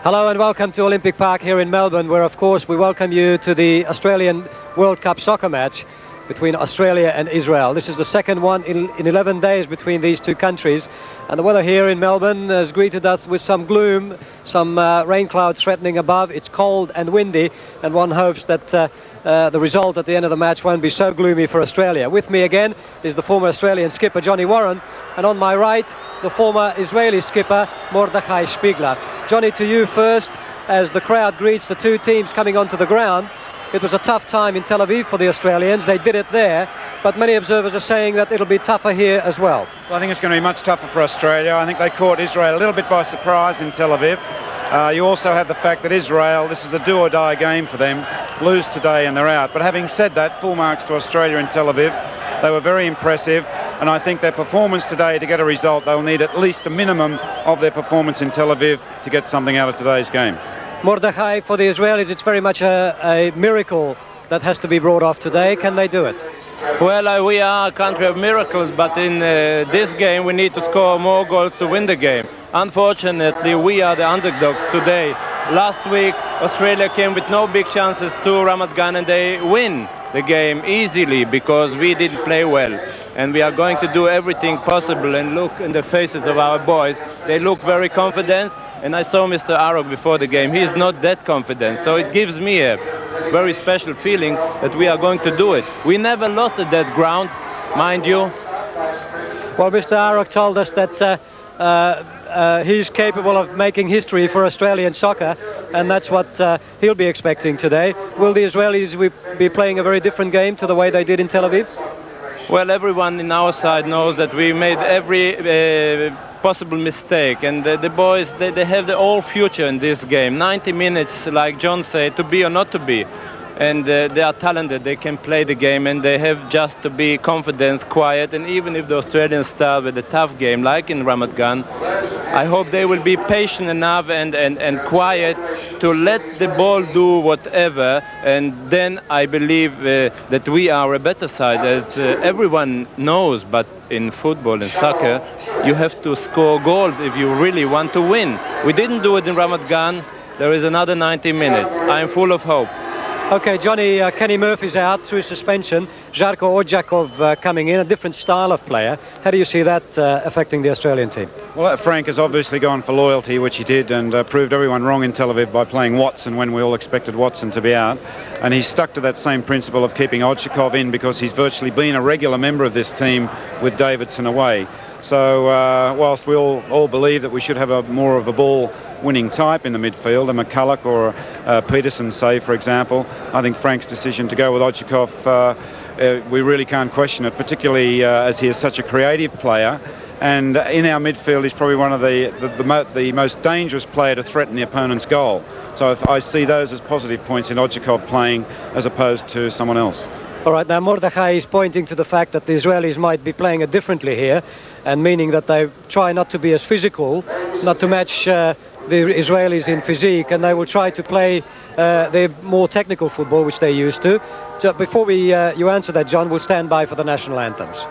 Hello and welcome to Olympic Park here in Melbourne, where of course we welcome you to the Australian World Cup soccer match between Australia and Israel. This is the second one in 11 days between these two countries, and the weather here in Melbourne has greeted us with some gloom, some rain clouds threatening above. It's cold and windy, and one hopes that the result at the end of the match won't be so gloomy for Australia. With me again is the former Australian skipper Johnny Warren, and on my right the former Israeli skipper Mordechai Spiegler. Johnny, to you first, as the crowd greets the two teams coming onto the ground. It was a tough time in Tel Aviv for the Australians. They did it there, but many observers are saying that it'll be tougher here as well. Well, I think it's going to be much tougher for Australia. I think they caught Israel a little bit by surprise in Tel Aviv. You also have the fact that Israel, this is a do-or-die game for them, lose today and they're out. But having said that, full marks to Australia in Tel Aviv. They were very impressive, and I think their performance today, to get a result, they'll need at least a minimum of their performance in Tel Aviv to get something out of today's game. Mordechai, for the Israelis, it's very much a miracle that has to be brought off today. Can they do it? Well, we are a country of miracles, but in this game we need to score more goals to win the game. Unfortunately, we are the underdogs today. Last week, Australia came with no big chances to Ramat Gan, and they win the game easily because we didn't play well. And we are going to do everything possible, and look in the faces of our boys. They look very confident. And I saw Mr. Arok before the game. He's not that confident. So it gives me a very special feeling that we are going to do it. We never lost at that ground, mind you. Well, Mr. Arok told us that he's capable of making history for Australian soccer, and that's what he'll be expecting today. Will the Israelis be playing a very different game to the way they did in Tel Aviv? Well, everyone in our side knows that we made every possible mistake, and the boys, they have the whole future in this game. 90 minutes, like John said, to be or not to be. And they are talented, they can play the game, and they have just to be confident, quiet. And even if the Australians start with a tough game, like in Ramat Gan, I hope they will be patient enough and quiet to let the ball do whatever, and then I believe that we are a better side, as everyone knows. But in football and soccer, you have to score goals if you really want to win. We didn't do it in Ramat Gan. There is another 90 minutes. I'm full of hope. Okay, Johnny, Kenny Murphy's out through suspension. Žarko Odjakov coming in, a different style of player. How do you see that affecting the Australian team? Well, Frank has obviously gone for loyalty, which he did, and proved everyone wrong in Tel Aviv by playing Watson when we all expected Watson to be out. And he's stuck to that same principle of keeping Odjakov in because he's virtually been a regular member of this team with Davidson away. So whilst we all believe that we should have more of a ball-winning type in the midfield, a McCulloch or Peterson, say, for example, I think Frank's decision to go with Odjakov, we really can't question it, particularly as he is such a creative player. And in our midfield, he's probably one of the most dangerous player to threaten the opponent's goal. So I see those as positive points in Odjakov playing as opposed to someone else. All right, now Mordechai is pointing to the fact that the Israelis might be playing it differently here, and meaning that they try not to be as physical, not to match the Israelis in physique, and they will try to play their more technical football, which they used to. So before you answer that, John, we'll stand by for the national anthems.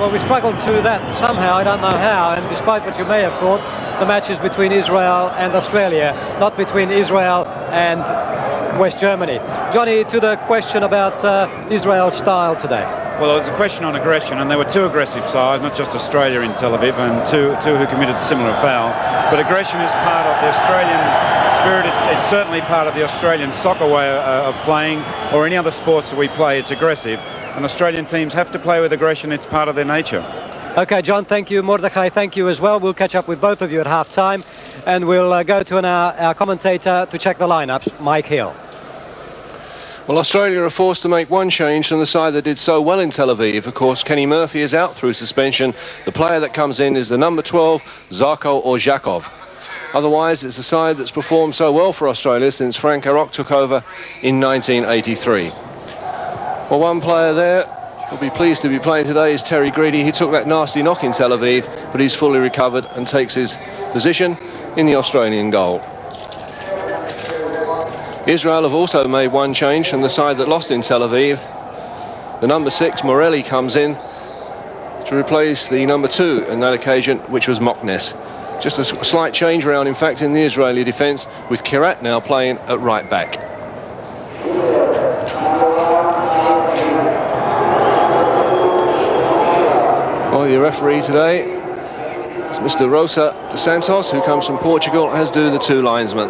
well, we struggled through that somehow, I don't know how, and despite what you may have thought, the match is between Israel and Australia, not between Israel and West Germany. Johnny, to the question about Israel's style today. Well, it was a question on aggression, and there were two aggressive sides, not just Australia in Tel Aviv, and two who committed a similar foul. But aggression is part of the Australian spirit. It's certainly part of the Australian soccer way of playing, or any other sports that we play. It's aggressive, and Australian teams have to play with aggression. It's part of their nature. Okay, John, thank you. Mordechai, thank you as well. We'll catch up with both of you at half-time, and we'll go to our commentator to check the lineups, Mike Hill. Well, Australia are forced to make one change from the side that did so well in Tel Aviv. Of course, Kenny Murphy is out through suspension. The player that comes in is the number 12, Zarko Orzhakov. Otherwise, it's the side that's performed so well for Australia since Frank Arok took over in 1983. Well, one player there who'll be pleased to be playing today is Terry Greedy. He took that nasty knock in Tel Aviv, but he's fully recovered and takes his position in the Australian goal. Israel have also made one change from the side that lost in Tel Aviv. The number 6, Morelli, comes in to replace the number 2 on that occasion, which was Moknes. Just a slight change around, in fact, in the Israeli defence, with Kirat now playing at right back. Well, the referee today is Mr. Rosa dos Santos, who comes from Portugal, as do the two linesmen.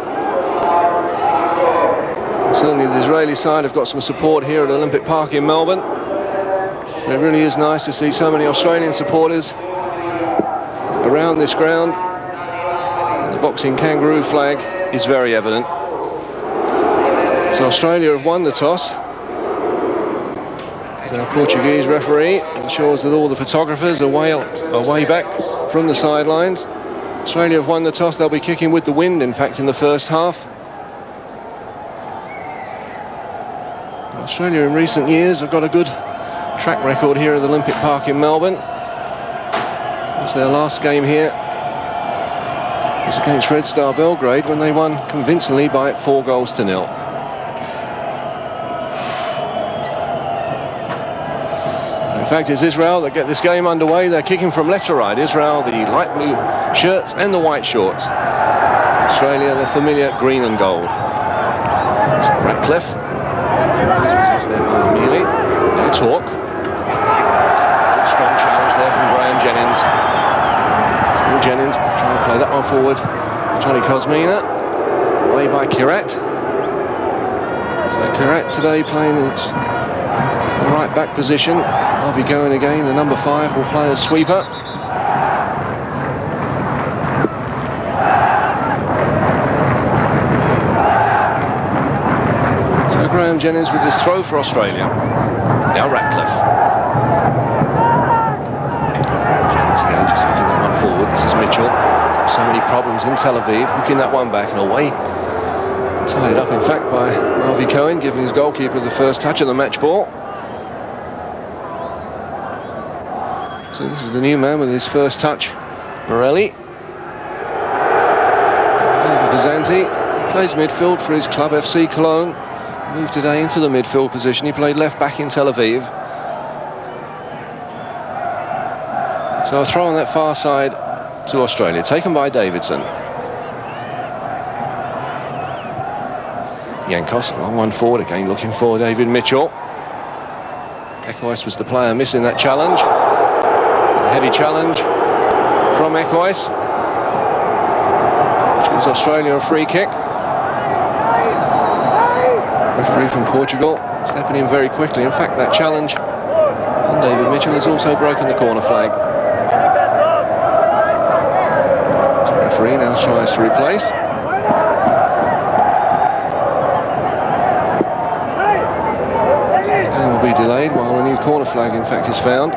Certainly the Israeli side have got some support here at Olympic Park in Melbourne. It really is nice to see so many Australian supporters around this ground. And the boxing kangaroo flag is very evident. So Australia have won the toss. So our Portuguese referee ensures that all the photographers are way back from the sidelines. Australia have won the toss. They'll be kicking with the wind, in fact, in the first half. Australia in recent years have got a good track record here at the Olympic Park in Melbourne. It's their last game here. It's against Red Star Belgrade when they won convincingly by 4-0. In fact, it's Israel that get this game underway. They're kicking from left to right. Israel, the light blue shirts and the white shorts. Australia, the familiar green and gold. So Ratcliffe. Now talk. Strong challenge there from Graham Jennings. Still Jennings trying to play that one forward. Johnny Kosmina. Away by Kirat. So Kirat today playing in the right back position. Harvey going again. The number 5 will play as sweeper. Graham Jennings with this throw for Australia. Now Ratcliffe. Jennings again just hooking that one forward. This is Mitchell. So many problems in Tel Aviv, hooking that one back and away. Tied up, in fact, by Harvey Cohen, giving his goalkeeper the first touch of the match ball. So this is the new man with his first touch, Morelli. David Bazanti plays midfield for his club, FC Cologne. Moved today into the midfield position. He played left back in Tel Aviv. So a throw on that far side to Australia, taken by Davidson. Yankos, 1-1 forward again, looking for David Mitchell. Ecois was the player missing that challenge. A heavy challenge from Ecois, which gives Australia a free kick. Referee from Portugal stepping in very quickly. In fact, that challenge on David Mitchell has also broken the corner flag. So referee now tries to replace. So the game will be delayed while a new corner flag, in fact, is found.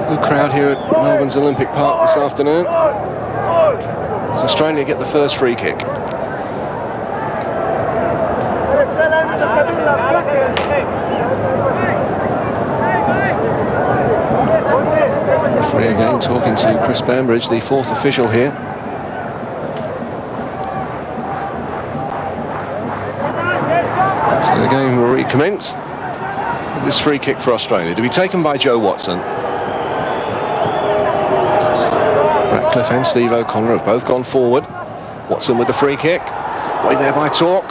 Good crowd here at Melbourne's Olympic Park this afternoon, as Australia get the first free kick. Referee again talking to Chris Bambridge, the 4th official here. So the game will recommence. This free kick for Australia to be taken by Joe Watson. Ratcliffe and Steve O'Connor have both gone forward. Watson with the free kick. Away there by Torque.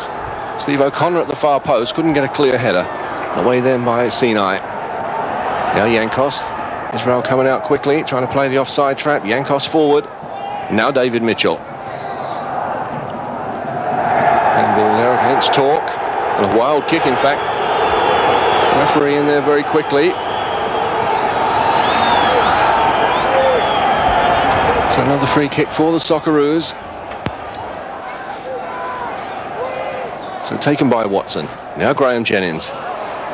Steve O'Connor at the far post. Couldn't get a clear header. Away then by Sinai. Now Yankos. Israel coming out quickly, trying to play the offside trap. Yankos forward. Now David Mitchell. And there against Torque. And a wild kick, in fact. Referee in there very quickly. So another free kick for the Socceroos. So taken by Watson. Now Graham Jennings.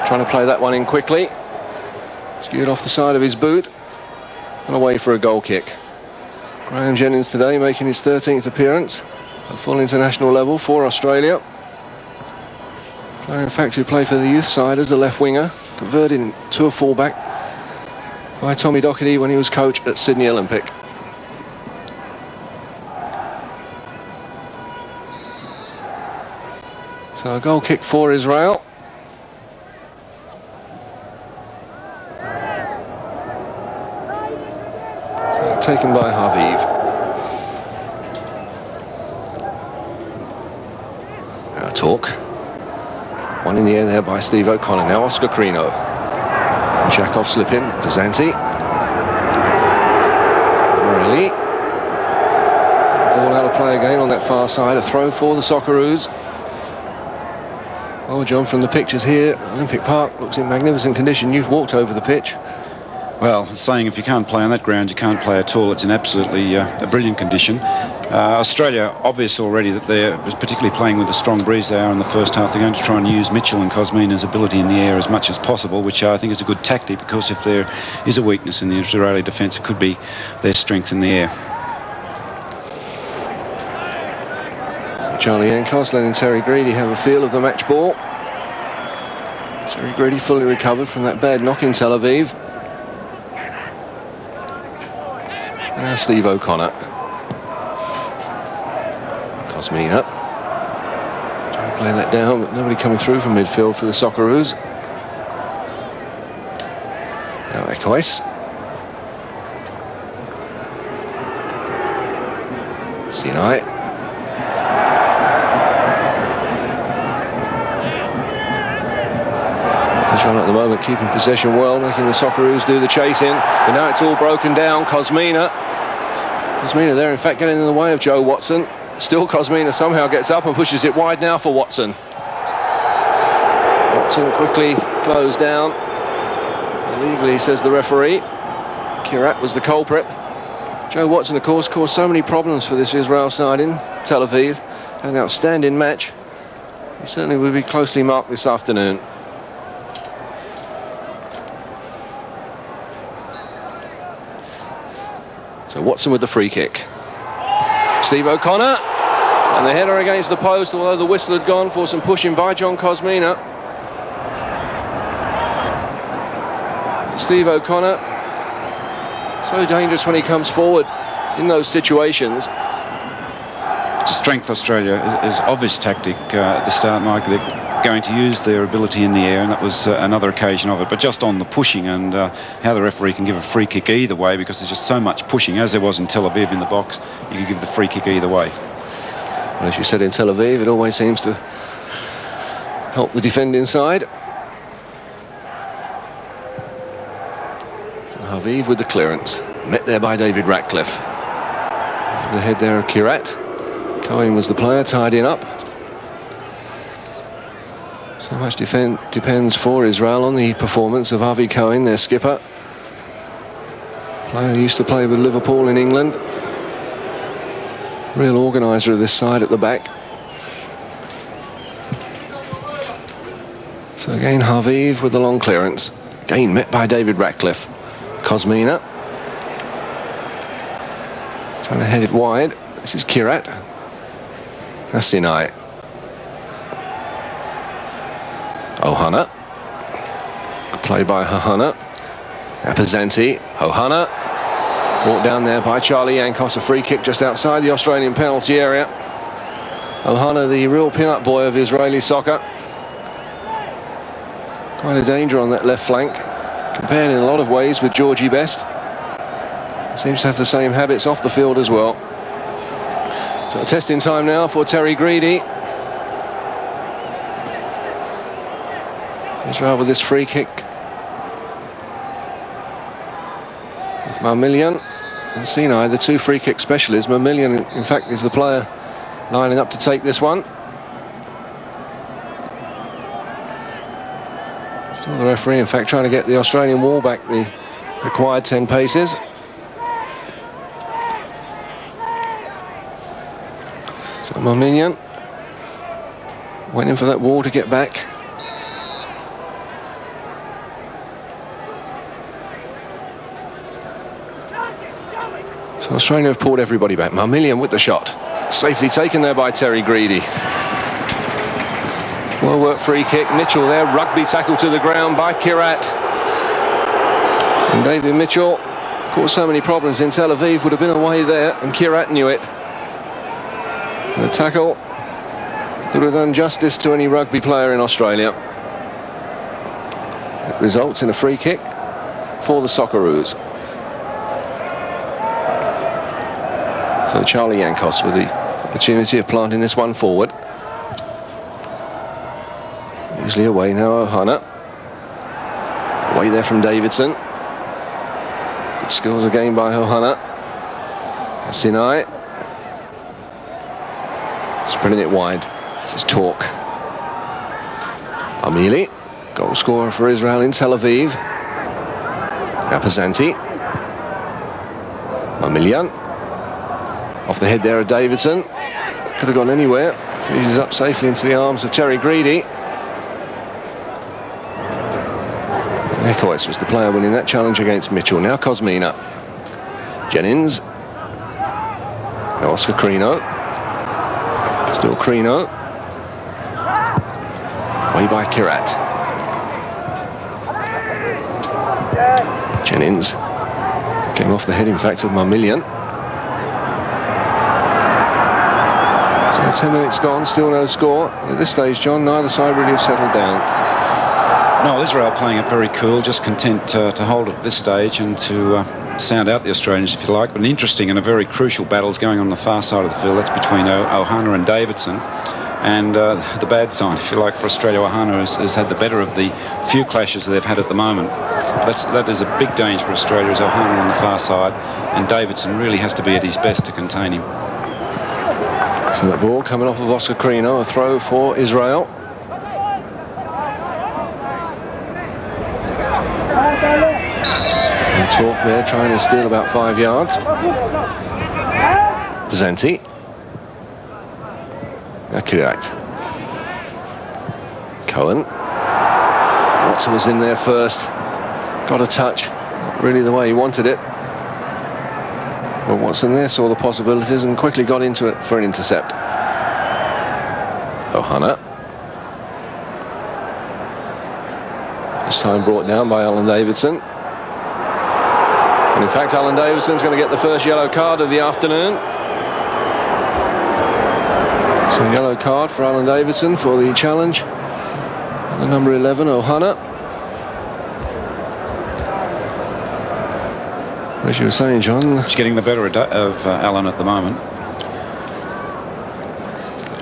Trying to play that one in quickly. Skewed off the side of his boot. And away for a goal kick. Graham Jennings today making his 13th appearance at full international level for Australia. Player, in fact, who played for the youth side as a left winger, converted to a fullback by Tommy Docherty when he was coach at Sydney Olympic. So a goal kick for Israel. So taken by Haviv. Now Torque. One in the air there by Steve O'Connor. Now Oscar Crino. Jakov slipping. Pazanti. Morelli. All out of play again on that far side. A throw for the Socceroos. Oh, John, from the pictures here, Olympic Park looks in magnificent condition. You've walked over the pitch. Well, it's saying if you can't play on that ground, you can't play at all. It's in absolutely a brilliant condition. Australia, obvious already that they're particularly playing with the strong breeze they are in the first half. They're going to try and use Mitchell and Kosmina's ability in the air as much as possible, which I think is a good tactic, because if there is a weakness in the Israeli defence, it could be their strength in the air. Charlie Yankos letting Terry Greedy have a feel of the match ball. Terry Greedy fully recovered from that bad knock in Tel Aviv. And now Steve O'Connor. Kosmina. Trying to play that down, but nobody coming through from midfield for the Socceroos. Now Ekois. Sinai. Israel at the moment keeping possession well, making the Socceroos do the chasing, but now it's all broken down. Kosmina there, in fact, getting in the way of Joe Watson. Still Kosmina somehow gets up and pushes it wide now for Watson. Watson quickly closed down. Illegally, says the referee. Kirat was the culprit. Joe Watson, of course, caused so many problems for this Israel side in Tel Aviv. Had an outstanding match. He certainly will be closely marked this afternoon. So Watson with the free kick. Steve O'Connor. And the header against the post, although the whistle had gone for some pushing by John Kosmina. Steve O'Connor, so dangerous when he comes forward in those situations. To strength Australia is obvious tactic at the start, Mike. They're going to use their ability in the air, and that was another occasion of it. But just on the pushing and how the referee can give a free kick either way, because there's just so much pushing, as there was in Tel Aviv in the box, you can give the free kick either way. Well, as you said, in Tel Aviv, it always seems to help the defending side. So Haviv with the clearance, met there by David Ratcliffe. The head there of Kirat. Cohen was the player, tied in up. So much depends for Israel on the performance of Avi Cohen, their skipper. Player who used to play with Liverpool in England. Real organiser of this side at the back. So again, Haviv with the long clearance. Again met by David Ratcliffe. Kosmina. Trying to head it wide. This is Kirat. That's Sinai. Ohana. Good play by Ohana. Apazanti. Ohana. Brought down there by Charlie Yankos. A free kick just outside the Australian penalty area. Ohana, the real pin-up boy of Israeli soccer. Quite a danger on that left flank, compared in a lot of ways with Georgie Best. Seems to have the same habits off the field as well. So testing time now for Terry Greedy. Israel with this free kick. With Marmillion and Sinai, the two free kick specialists. Marmillion, in fact, is the player lining up to take this one. Still the referee, in fact, trying to get the Australian wall back the required 10 paces. So Marmillion went in for that wall to get back. So Australia have pulled everybody back. Marmillion with the shot. Safely taken there by Terry Greedy. Well worked free kick. Mitchell there. Rugby tackle to the ground by Kirat. And David Mitchell caused so many problems in Tel Aviv. Would have been away there, and Kirat knew it. The tackle that would have done justice to any rugby player in Australia. It results in a free kick for the Socceroos. So Charlie Yankos with the opportunity of planting this one forward. Usually away now, Ohana. Away there from Davidson. Good skills again by Ohana. Sinai. Spreading it wide. This is Talk. Amili, goal scorer for Israel in Tel Aviv. Apazanti. Marmillion. Off the head there of Davidson. Could have gone anywhere. Finishes up safely into the arms of Terry Greedy. Ekois was the player winning that challenge against Mitchell. Now Kosmina. Jennings. Now Oscar Crino. Still Crino. Way by Kirat. Jennings. Came off the head, in fact, of Marmillion. So 10 minutes gone, still no score. At this stage, John, neither side really have settled down. No, Israel playing it very cool, just content to hold it at this stage and to sound out the Australians, if you like. But an interesting and a very crucial battle is going on the far side of the field. That's between Ohana and Davidson. And the bad sign, if you like, for Australia, Ohana has had the better of the few clashes that they've had at the moment. That is a big danger for Australia, is Ohana on the far side, and Davidson really has to be at his best to contain him. So that ball coming off of Oscar Crino, a throw for Israel. And Talk there trying to steal about 5 yards. Zanti. Akirat. Cohen. Watson was in there first. Got a touch. Not really the way he wanted it. But Watson there saw the possibilities and quickly got into it for an intercept. Ohana. This time brought down by Alan Davidson. And in fact, Alan Davidson's going to get the first yellow card of the afternoon. So yellow card for Alan Davidson for the challenge. The number 11, Ohana. As you were saying, John, he's getting the better of Alan at the moment.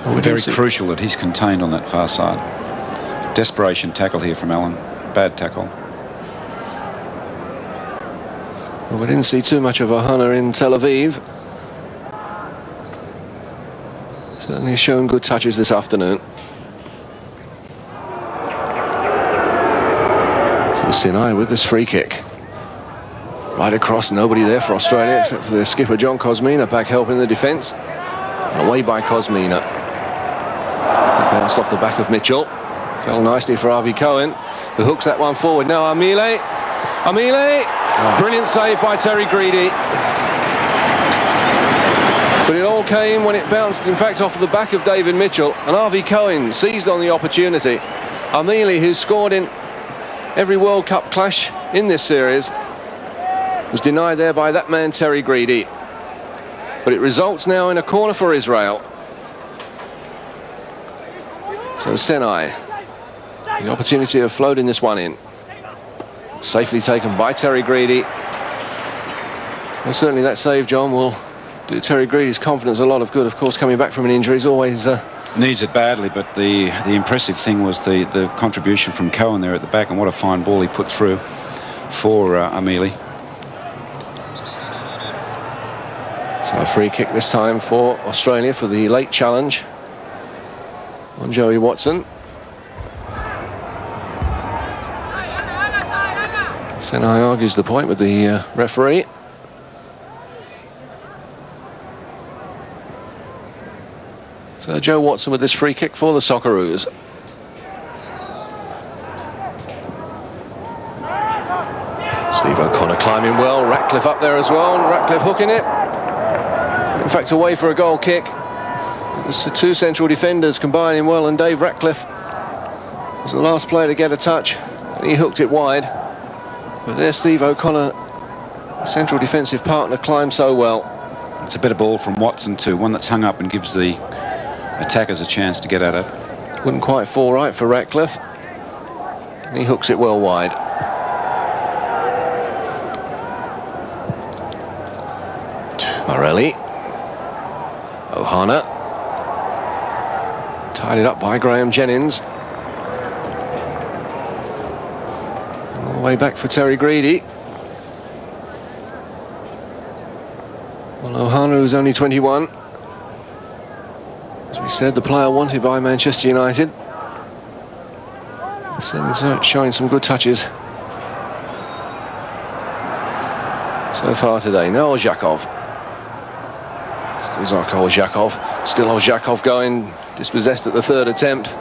Well, very crucial that he's contained on that far side. Desperation tackle here from Alan. Bad tackle. Well, we didn't see too much of Ohana in Tel Aviv. Certainly shown good touches this afternoon. So Sinai with this free kick. Right across, nobody there for Australia except for their skipper John Kosmina back helping the defence. Away by Kosmina. That bounced off the back of Mitchell. Fell nicely for Avi Cohen, who hooks that one forward. Now Amile. Brilliant save by Terry Greedy. But it all came when it bounced, in fact, off the back of David Mitchell. And Avi Cohen seized on the opportunity. Amile, who scored in every World Cup clash in this series, was denied there by that man Terry Greedy. But it results now in a corner for Israel. So Senai. The opportunity of floating this one in. Safely taken by Terry Greedy. Well, certainly that save, John, will do Terry Greedy's confidence a lot of good. Of course, coming back from an injury is always... Needs it badly, but the impressive thing was the contribution from Cohen there at the back, and what a fine ball he put through for Ameli. So a free kick this time for Australia for the late challenge on Joey Watson. Senai argues the point with the referee. So Joe Watson with this free kick for the Socceroos. Steve O'Connor climbing well, Ratcliffe up there as well, and Ratcliffe hooking it. In fact, away for a goal kick. There's the two central defenders combining well, and Dave Ratcliffe was the last player to get a touch, and he hooked it wide. But there Steve O'Connor, central defensive partner, climbed so well. It's a better ball from Watson too, one that's hung up and gives the attackers a chance to get at it. Wouldn't quite fall right for Ratcliffe. And he hooks it well wide. Morelli. Ohana. Tied it up by Graham Jennings. All the way back for Terry Greedy. Well, Ohana, who's only 21. As we said, the player wanted by Manchester United. Certainly showing some good touches so far today. Now Ozhakov. Still Zarko Ozhakov. Still Ozhakov going, dispossessed at the third attempt.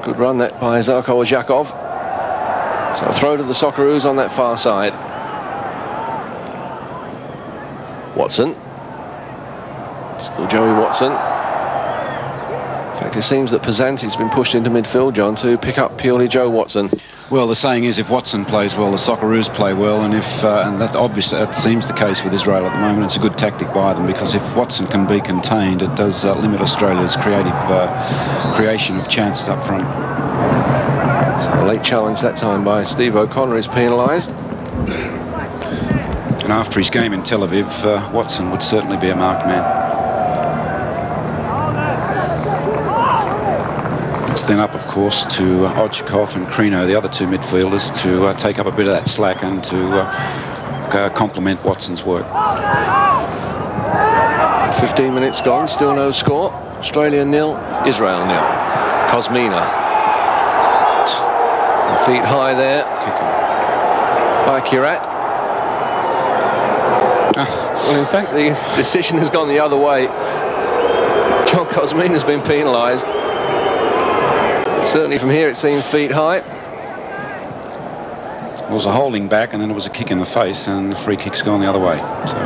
Good run that by Zarko Ozhakov. So a throw to the Socceroos on that far side. Watson. Still Joey Watson. In fact, it seems that Pesanti's been pushed into midfield, John, to pick up purely Joe Watson. Well, the saying is, if Watson plays well, the Socceroos play well, and and that obviously that seems the case with Israel at the moment. It's a good tactic by them, because if Watson can be contained, it does limit Australia's creation of chances up front. So a late challenge that time by Steve O'Connor is penalised. And after his game in Tel Aviv, Watson would certainly be a marked man. It's then up, of course, to Odchikov and Krino, the other two midfielders, to take up a bit of that slack and to complement Watson's work. 15 minutes gone, still no score. Australia 0, Israel 0. Kosmina. Feet high there. By Kirat. Well, in fact, the decision has gone the other way. John Kosmina has been penalised. Certainly from here it seemed feet high. It was a holding back, and then it was a kick in the face, and the free kick's gone the other way. So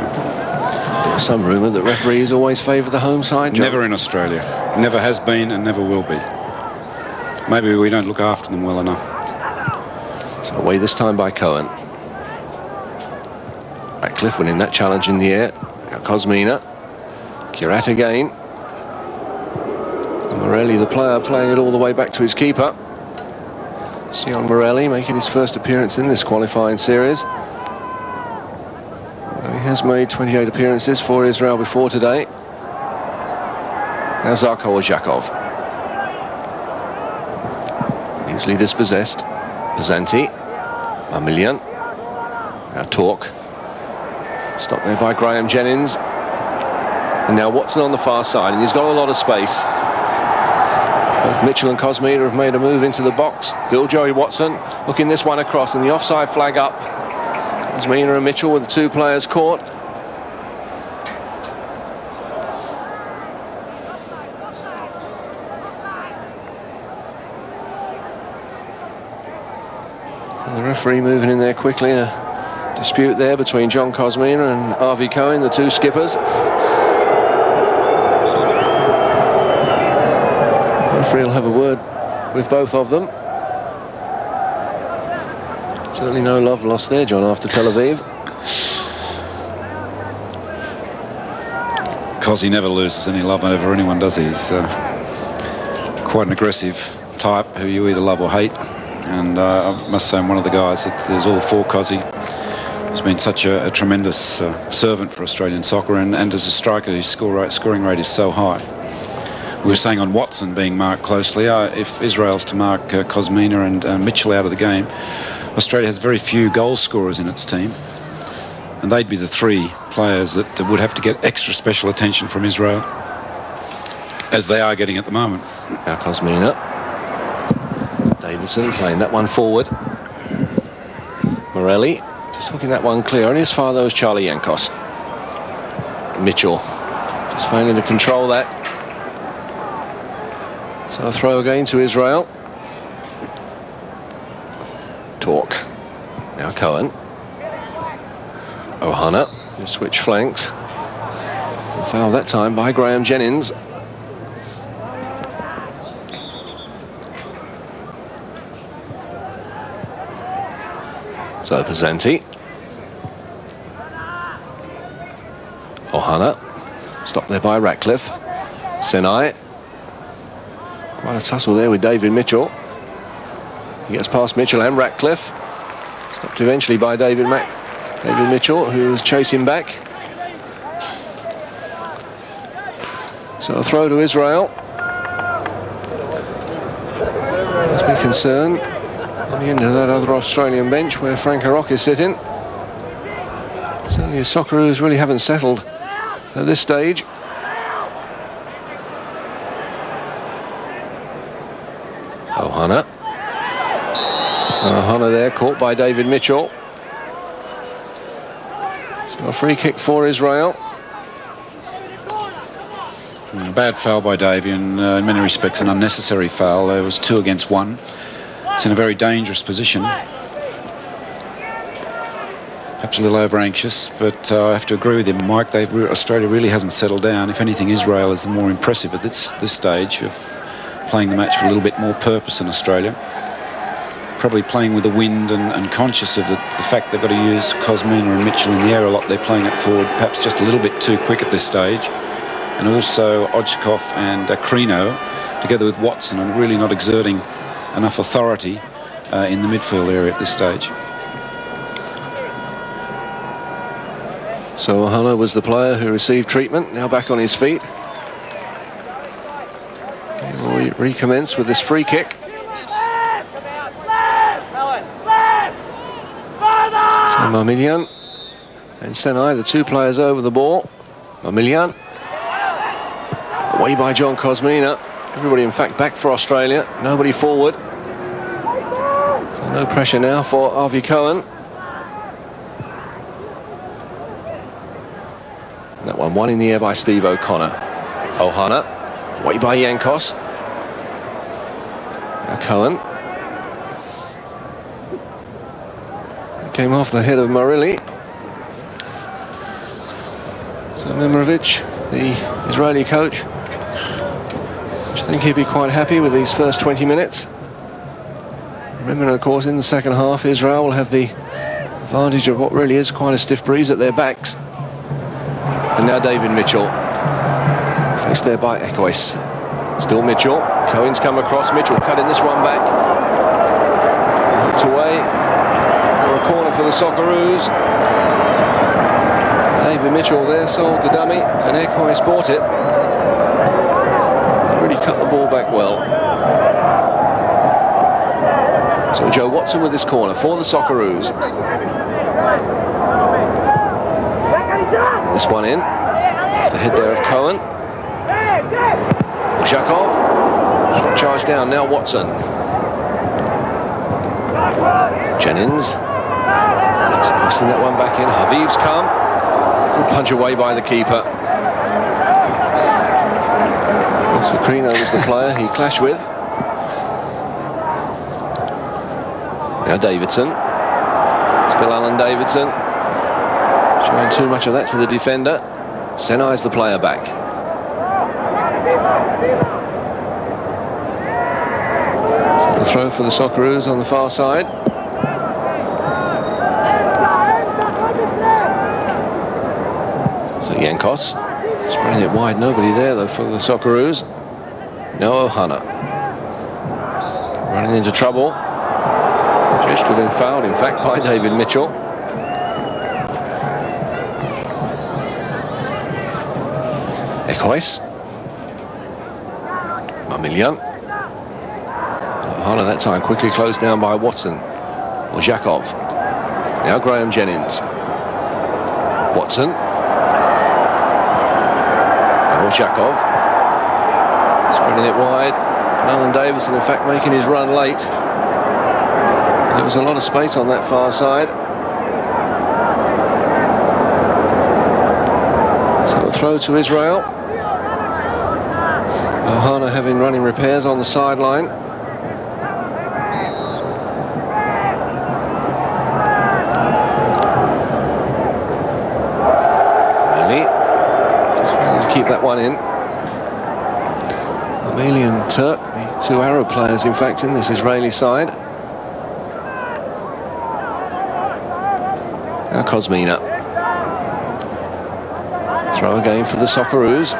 there's some rumour that referees always favour the home side, John. Never in Australia. Never has been and never will be. Maybe we don't look after them well enough. So away this time by Cohen. Ratcliffe winning that challenge in the air. Now Kosmina. Kirat again. Morelli, the player, playing it all the way back to his keeper. Sion Morelli making his first appearance in this qualifying series. He has made 28 appearances for Israel before today. Now Zarko Ozhakov. Usually dispossessed. Pesanti. Mamilian. Now Torque. Stopped there by Graham Jennings. And now Watson on the far side, and he's got a lot of space. Both Mitchell and Kosmina have made a move into the box. Still Joey Watson hooking this one across, and the offside flag up. Kosmina and Mitchell with the two players caught. So the referee moving in there quickly. A dispute there between John Kosmina and Avi Cohen, the two skippers. Referee will have a word with both of them. Certainly no love lost there, John, after Tel Aviv. Because he never loses any love over anyone, does he? He's quite an aggressive type who you either love or hate. And I must say I'm one of the guys that is all for Cozzy. He's been such a tremendous servant for Australian soccer, and as a striker his scoring rate is so high. We were saying on Watson being marked closely. If Israel's to mark Kosmina and Mitchell out of the game, Australia has very few goal scorers in its team, and they'd be the three players that would have to get extra special attention from Israel, as they are getting at the moment. Now Kosmina. Davidson playing that one forward. Morelli just hooking that one clear, and his father was Charlie Yankos. Mitchell just failing to control that. So a throw again to Israel. Talk. Now Cohen. Ohana, who switch flanks. A foul that time by Graham Jennings. So Pesanti. Ohana. Stopped there by Ratcliffe. Senai. Quite a tussle there with David Mitchell. He gets past Mitchell and Ratcliffe. Stopped eventually by David Mitchell, who was chasing back. So a throw to Israel. Must be concerned on the end of that other Australian bench where Frank Aroch is sitting. Certainly his Socceroos really haven't settled at this stage. Ohana. Ohana there, caught by David Mitchell. So a free kick for Israel. Bad foul by Davey, and in many respects an unnecessary foul. There was 2 against 1. It's in a very dangerous position. Perhaps a little over-anxious, but I have to agree with him, Mike. Australia really hasn't settled down. If anything, Israel is more impressive at this stage of playing the match with a little bit more purpose than Australia. Probably playing with the wind and conscious of the fact they've got to use Kosmina and Mitchell in the air a lot. They're playing it forward perhaps just a little bit too quick at this stage. And also Ojkov and Crino, together with Watson, are really not exerting enough authority in the midfield area at this stage. So Ohana was the player who received treatment, now back on his feet. He will recommence with this free kick. So Marmilian and Senai, the 2 players over the ball. Marmilian. Away by John Kosmina. Everybody, in fact, back for Australia. Nobody forward. So no pressure now for Avi Cohen. And that one in the air by Steve O'Connor. Ohana. Away by Yankos. Now Cohen. Came off the head of Morelli. So Memirovic, the Israeli coach, I think he'd be quite happy with these first 20 minutes. Remember, of course, in the second half, Israel will have the advantage of what really is quite a stiff breeze at their backs. And now David Mitchell, faced there by Ekois. Still Mitchell. Cohen's come across. Mitchell cutting this one back. Hooked away for a corner for the Socceroos. David Mitchell there sold the dummy, and Ekois bought it. Really cut the ball back well. So Joe Watson with this corner for the Socceroos. This one in. Off the head there of Cohen. Zhakov. Charge down, now Watson. Jennings. Twisting that one back in. Haviv's come. Good punch away by the keeper. Crino was the player he clashed with. Now Davidson. Still Alan Davidson. Showing too much of that to the defender. Senai's the player back. So the throw for the Socceroos on the far side. So Yankos spreading it wide. Nobody there though for the Socceroos. No Ohana. Running into trouble. Just to have been fouled, in fact, by David Mitchell. Equais. Mamilian. Ohana that time quickly closed down by Watson. Or Jakov. Now Graham Jennings. Watson. Now Jakov. Spreading it wide. Alan Davison, in fact, making his run late. There was a lot of space on that far side. So a throw to Israel. Ohana having running repairs on the sideline. Really, just trying to keep that one in. Ameli and Turk, the two Arab players, in fact, in this Israeli side. Now Kosmina. Throw again for the Socceroos.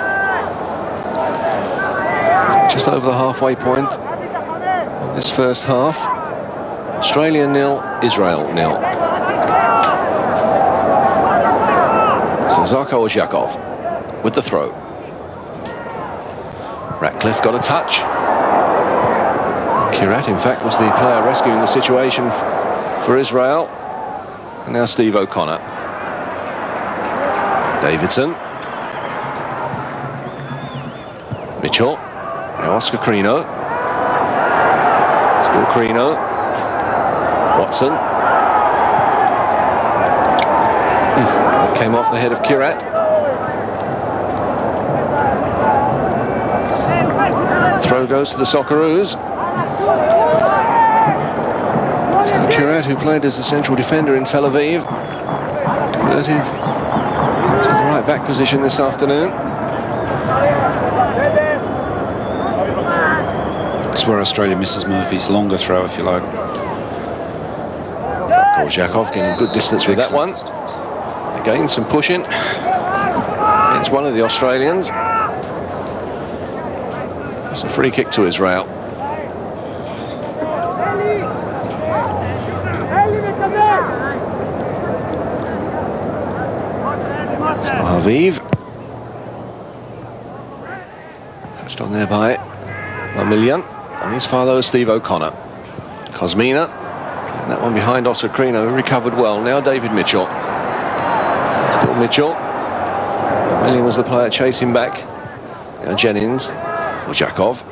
Just over the halfway point of this first half. Australia 0, Israel 0. So Zarko Ozhakov with the throw. Ratcliffe got a touch. Kirat, in fact, was the player rescuing the situation for Israel. And now Steve O'Connor. Davidson. Mitchell. Now Oscar Crino. Still Crino. Watson. Came off the head of Kirat. Throw goes to the Socceroos. So Kirat, who played as the central defender in Tel Aviv, converted to the right back position this afternoon. That's where Australia misses Murphy's longer throw, if you like. Korzakov getting good distance with that one. Again, some pushing. It's one of the Australians. It's a free kick to Israel. So Aviv. Touched on there by Mamilian. And his father, Steve O'Connor. Kosmina. And that one behind Oscar Crino, who recovered well. Now David Mitchell. Still Mitchell. Mamilian was the player chasing back. Now Jennings. Or Jakov.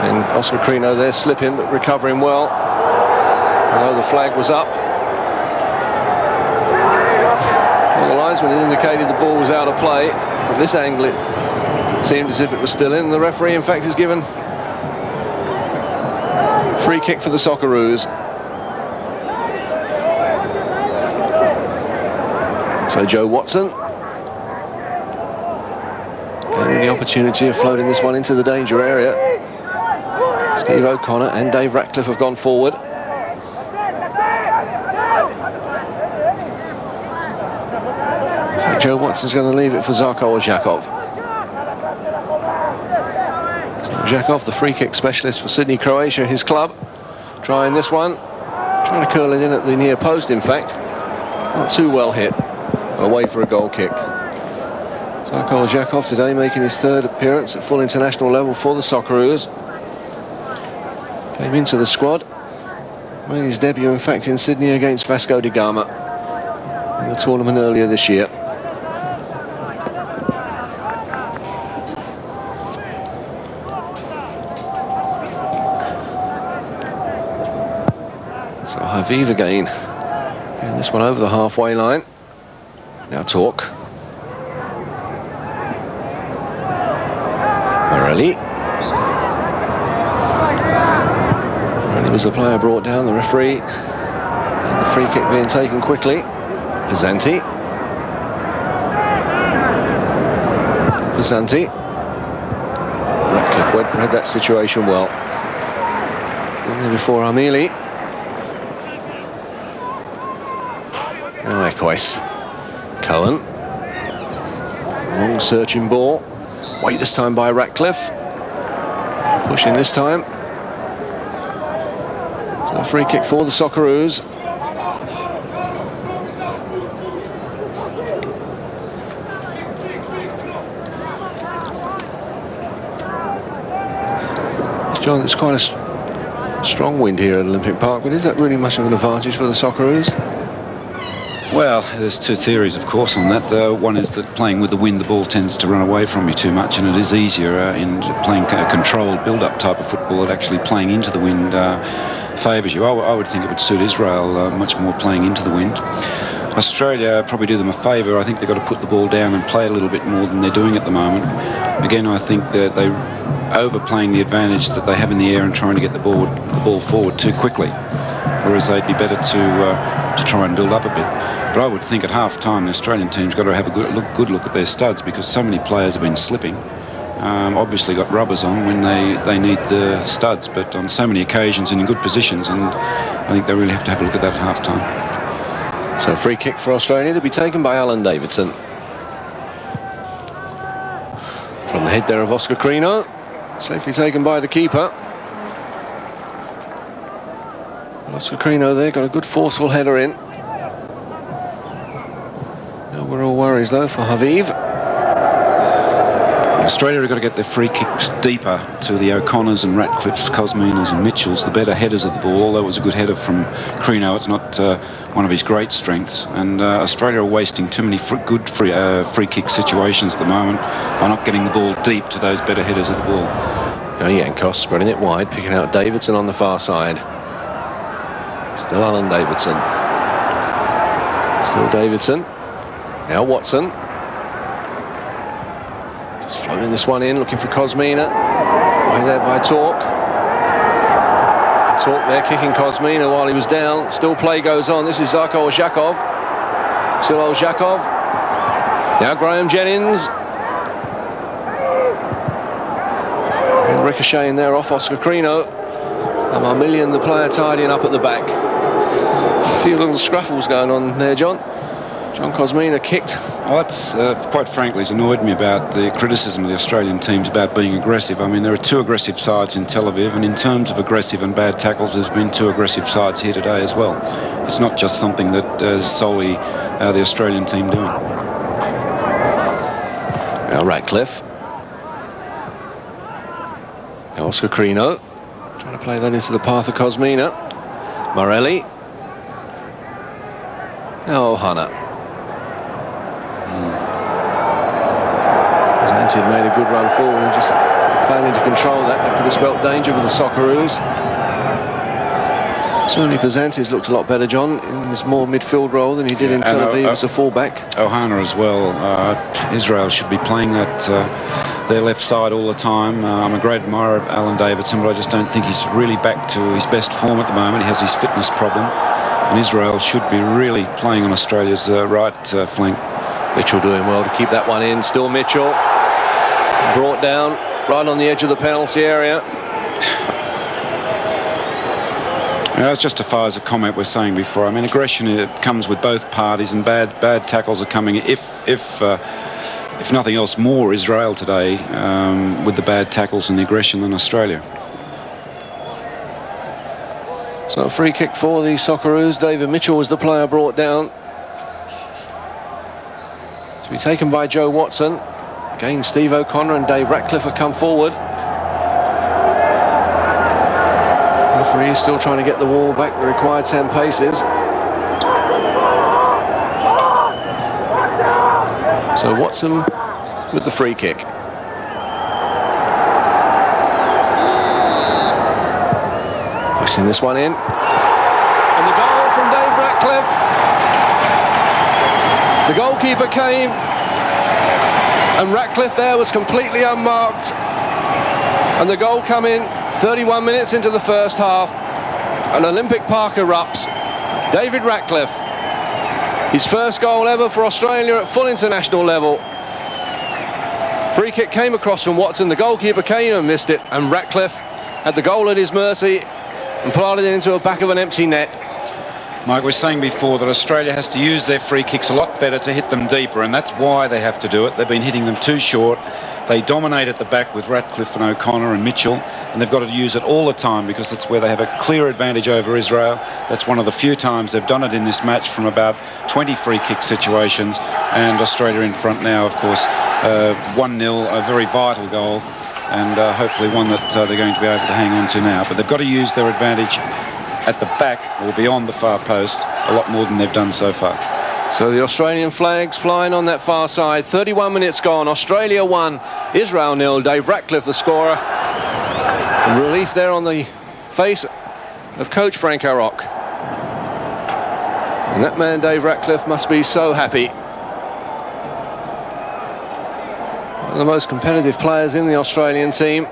And Oscar Crino there slipping, but recovering well. Although the flag was up. Well, the linesman indicated the ball was out of play. From this angle, it seemed as if it was still in. The referee, in fact, has given free kick for the Socceroos. So Joe Watson getting the opportunity of floating this one into the danger area. Steve O'Connor and Dave Ratcliffe have gone forward. In fact, Joe Watson's going to leave it for Zarko Ozhakov. So Ozhakov, the free kick specialist for Sydney, Croatia, his club, trying this one. Trying to curl it in at the near post, in fact. Not too well hit. Away for a goal kick. Zarko Ozhakov today making his third appearance at full international level for the Socceroos. Came into the squad. Made his debut, in fact, in Sydney against Vasco da Gama in the tournament earlier this year. So Haviv again. And this one over the halfway line. Now Talk. Morelli. Morelli was the player brought down, the referee. And the free kick being taken quickly. Pisanti. Pisanti. Ratcliffe read that situation well. And then before Ameli. Now Equais. Cohen. Long searching ball. Wait this time by Ratcliffe. Pushing this time. So a free kick for the Socceroos. John, it's quite a strong wind here at Olympic Park, but is that really much of an advantage for the Socceroos? Well, there's two theories, of course, on that. One is that playing with the wind, the ball tends to run away from you too much, and it is easier in playing a controlled build-up type of football that actually playing into the wind favours you. I would think it would suit Israel much more playing into the wind. Australia probably do them a favour. I think they've got to put the ball down and play a little bit more than they're doing at the moment. Again, I think that they're overplaying the advantage that they have in the air and trying to get the ball forward too quickly, whereas they'd be better to try and build up a bit. But I would think at half-time the Australian team's got to have a good look at their studs, because so many players have been slipping. Obviously got rubbers on when they need the studs, but on so many occasions and in good positions, and I think they really have to have a look at that at half-time. So free kick for Australia to be taken by Alan Davidson. From the head there of Oscar Crino, safely taken by the keeper. Oscar Crino there got a good forceful header in. No real worries though for Haviv. Australia have got to get their free kicks deeper to the O'Connors and Ratcliffes, Cosminas and Mitchells, the better headers of the ball. Although it was a good header from Crino, it's not one of his great strengths. And Australia are wasting too many good free kick situations at the moment by not getting the ball deep to those better headers of the ball. Now Yankos spreading it wide, picking out Davidson on the far side. Still Alan Davidson. Still Davidson. Now Watson. Just floating this one in, looking for Cosmina. Way there by Torque. Torque there kicking Cosmina while he was down. Still play goes on. This is Zarko Ozhakov. Still Ozhakov. Now Graham Jennings. And ricocheting there off Oscar Crino. And Marmillion, the player, tidying up at the back. A few little scruffles going on there, John. John Cosmina kicked. Well, that's quite frankly has annoyed me about the criticism of the Australian teams about being aggressive. I mean, there are two aggressive sides in Tel Aviv, and in terms of aggressive and bad tackles, there's been two aggressive sides here today as well. It's not just something that is solely the Australian team doing. Now Ratcliffe. Now Oscar Crino. Trying to play that into the path of Cosmina. Morelli. Now Ohana. Zanti had made a good run forward and just failing to control that. That could have spelt danger for the Socceroos. Certainly Pazantes looked a lot better, John, in his more midfield role than he did in Tel Aviv as a fullback. Ohana as well. Israel should be playing that their left side all the time. I'm a great admirer of Alan Davidson, but I just don't think he's really back to his best form at the moment. He has his fitness problem, and Israel should be really playing on Australia's right flank. Mitchell doing well to keep that one in. Still Mitchell. Brought down right on the edge of the penalty area. That justifies a comment we're saying before. I mean, aggression comes with both parties, and bad tackles are coming. If nothing else, more Israel today with the bad tackles and the aggression than Australia. So a free kick for the Socceroos. David Mitchell was the player brought down. To be taken by Joe Watson. Again, Steve O'Connor and Dave Ratcliffe have come forward. Referee is still trying to get the wall back the required 10 paces. So Watson with the free kick. Pushing this one in. And the goal from Dave Ratcliffe. The goalkeeper came, and Ratcliffe there was completely unmarked. And the goal come in 31 minutes into the first half. And Olympic Park erupts. David Ratcliffe. His first goal ever for Australia at full international level. Free kick came across from Watson. The goalkeeper came and missed it. And Ratcliffe had the goal at his mercy and planted it into the back of an empty net. Mike was saying before that Australia has to use their free kicks a lot better to hit them deeper, and that's why they have to do it. They've been hitting them too short. They dominate at the back with Ratcliffe and O'Connor and Mitchell, and they've got to use it all the time because that's where they have a clear advantage over Israel. That's one of the few times they've done it in this match from about 20 free kick situations, and Australia in front now, of course, 1-0, a very vital goal, and hopefully one that they're going to be able to hang on to now. But they've got to use their advantage at the back or beyond the far post a lot more than they've done so far. So the Australian flags flying on that far side. 31 minutes gone. Australia 1, Israel 0. Dave Ratcliffe the scorer. And relief there on the face of coach Frank Arok. And that man Dave Ratcliffe must be so happy. One of the most competitive players in the Australian team.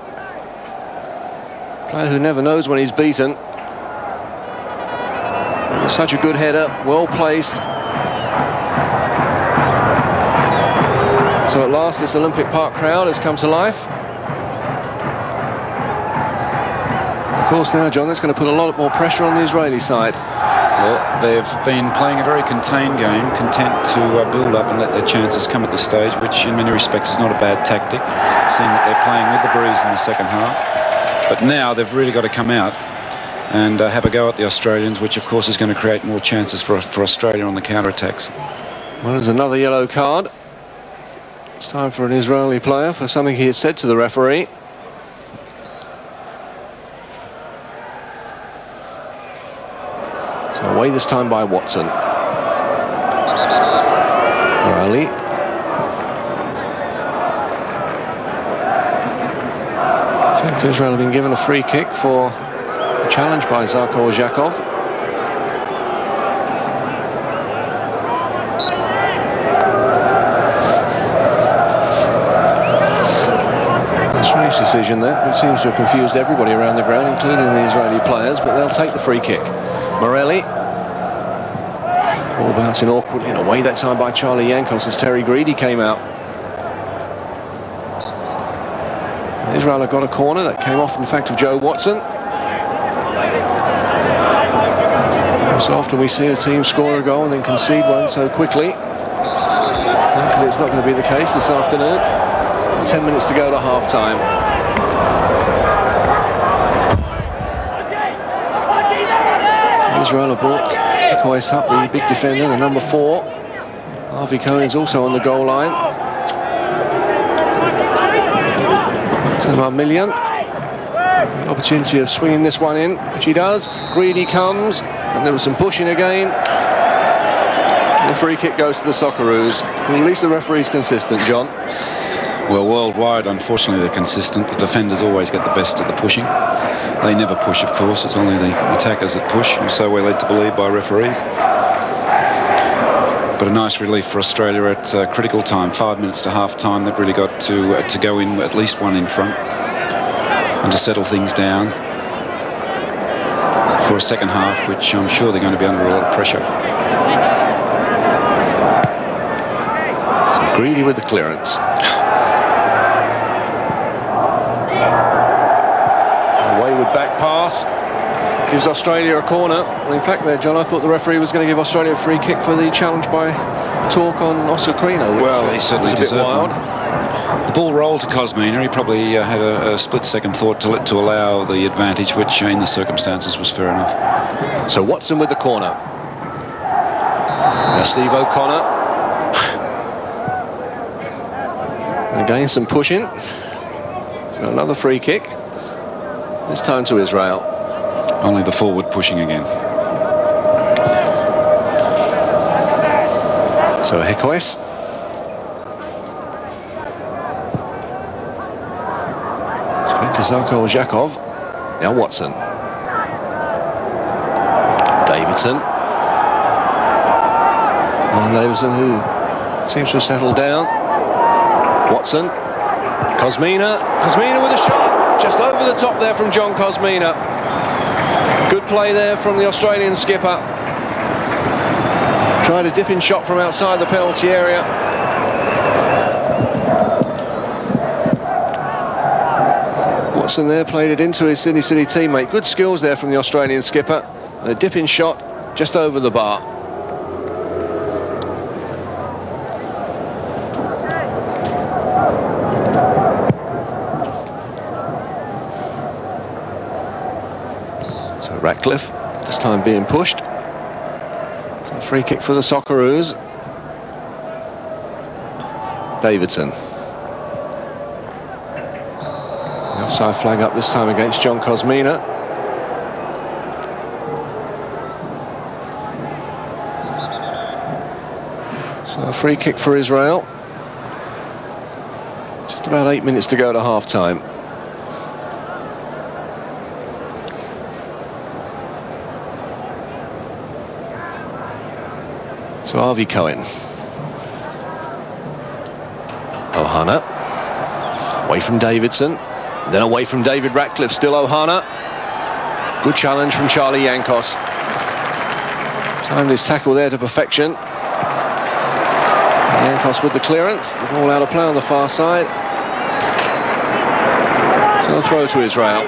Player who never knows when he's beaten. And such a good header, well placed. So at last this Olympic Park crowd has come to life. Of course now, John, that's going to put a lot more pressure on the Israeli side. Well, they've been playing a very contained game, content to build up and let their chances come at this stage, which in many respects is not a bad tactic, seeing that they're playing with the breeze in the second half. But now they've really got to come out and have a go at the Australians, which of course is going to create more chances for Australia on the counter-attacks. Well, there's another yellow card. It's time for an Israeli player for something he had said to the referee. So away this time by Watson. Riley. In fact, Israel have been given a free kick for a challenge by Zarko Zhakov. Strange decision there. It seems to have confused everybody around the ground, including the Israeli players, but they'll take the free kick. Morelli. Ball bouncing awkwardly and away that time by Charlie Yankos as Terry Greedy came out. Israel have got a corner that came off in fact of Joe Watson. So often we see a team score a goal and then concede one so quickly. Hopefully it's not going to be the case this afternoon. 10 minutes to go to half-time. So Israel have brought Ekois up, the big defender, the number 4. Harvey Cohen's also on the goal line. So Marmillion, the opportunity of swinging this one in, which he does. Greedy comes, and there was some pushing again. And the free kick goes to the Socceroos. At least the referee's consistent, John. Well, worldwide, unfortunately, they're consistent. The defenders always get the best of the pushing. They never push, of course. It's only the attackers that push, and so we're led to believe by referees. But a nice relief for Australia at critical time, 5 minutes to half-time. They've really got to go in at least one in front and to settle things down for a second half, which I'm sure they're going to be under a lot of pressure. So Greedy with the clearance. Wayward back pass gives Australia a corner. Well, in fact there, John, I thought the referee was going to give Australia a free kick for the challenge by Talk on Osakrino. Well, he certainly deserved one. The ball rolled to Kosmina. He probably had a split-second thought to allow the advantage, which in the circumstances was fair enough. So Watson with the corner. Now Steve O'Connor. Again, some pushing. So another free kick. This time to Israel. Only the forward pushing again. So Ekois. Straight to Zarko Zhakov. Now Watson. Davidson. And Davidson, who seems to have settled down. Watson. Kosmina. Kosmina with a shot. Just over the top there from John Kosmina. Good play there from the Australian skipper. Tried a dipping shot from outside the penalty area. Watson there played it into his Sydney City teammate. Good skills there from the Australian skipper. And a dipping shot just over the bar. So Ratcliffe, this time being pushed. So a free kick for the Socceroos. Davidson. The offside flag up this time against John Kosmina. So a free kick for Israel. Just about 8 minutes to go to half-time. So Harvey Cohen. Ohana. Away from Davidson. Then away from David Ratcliffe. Still Ohana. Good challenge from Charlie Yankos. Timed his tackle there to perfection. Yankos with the clearance. The ball out of play on the far side. So the throw to Israel.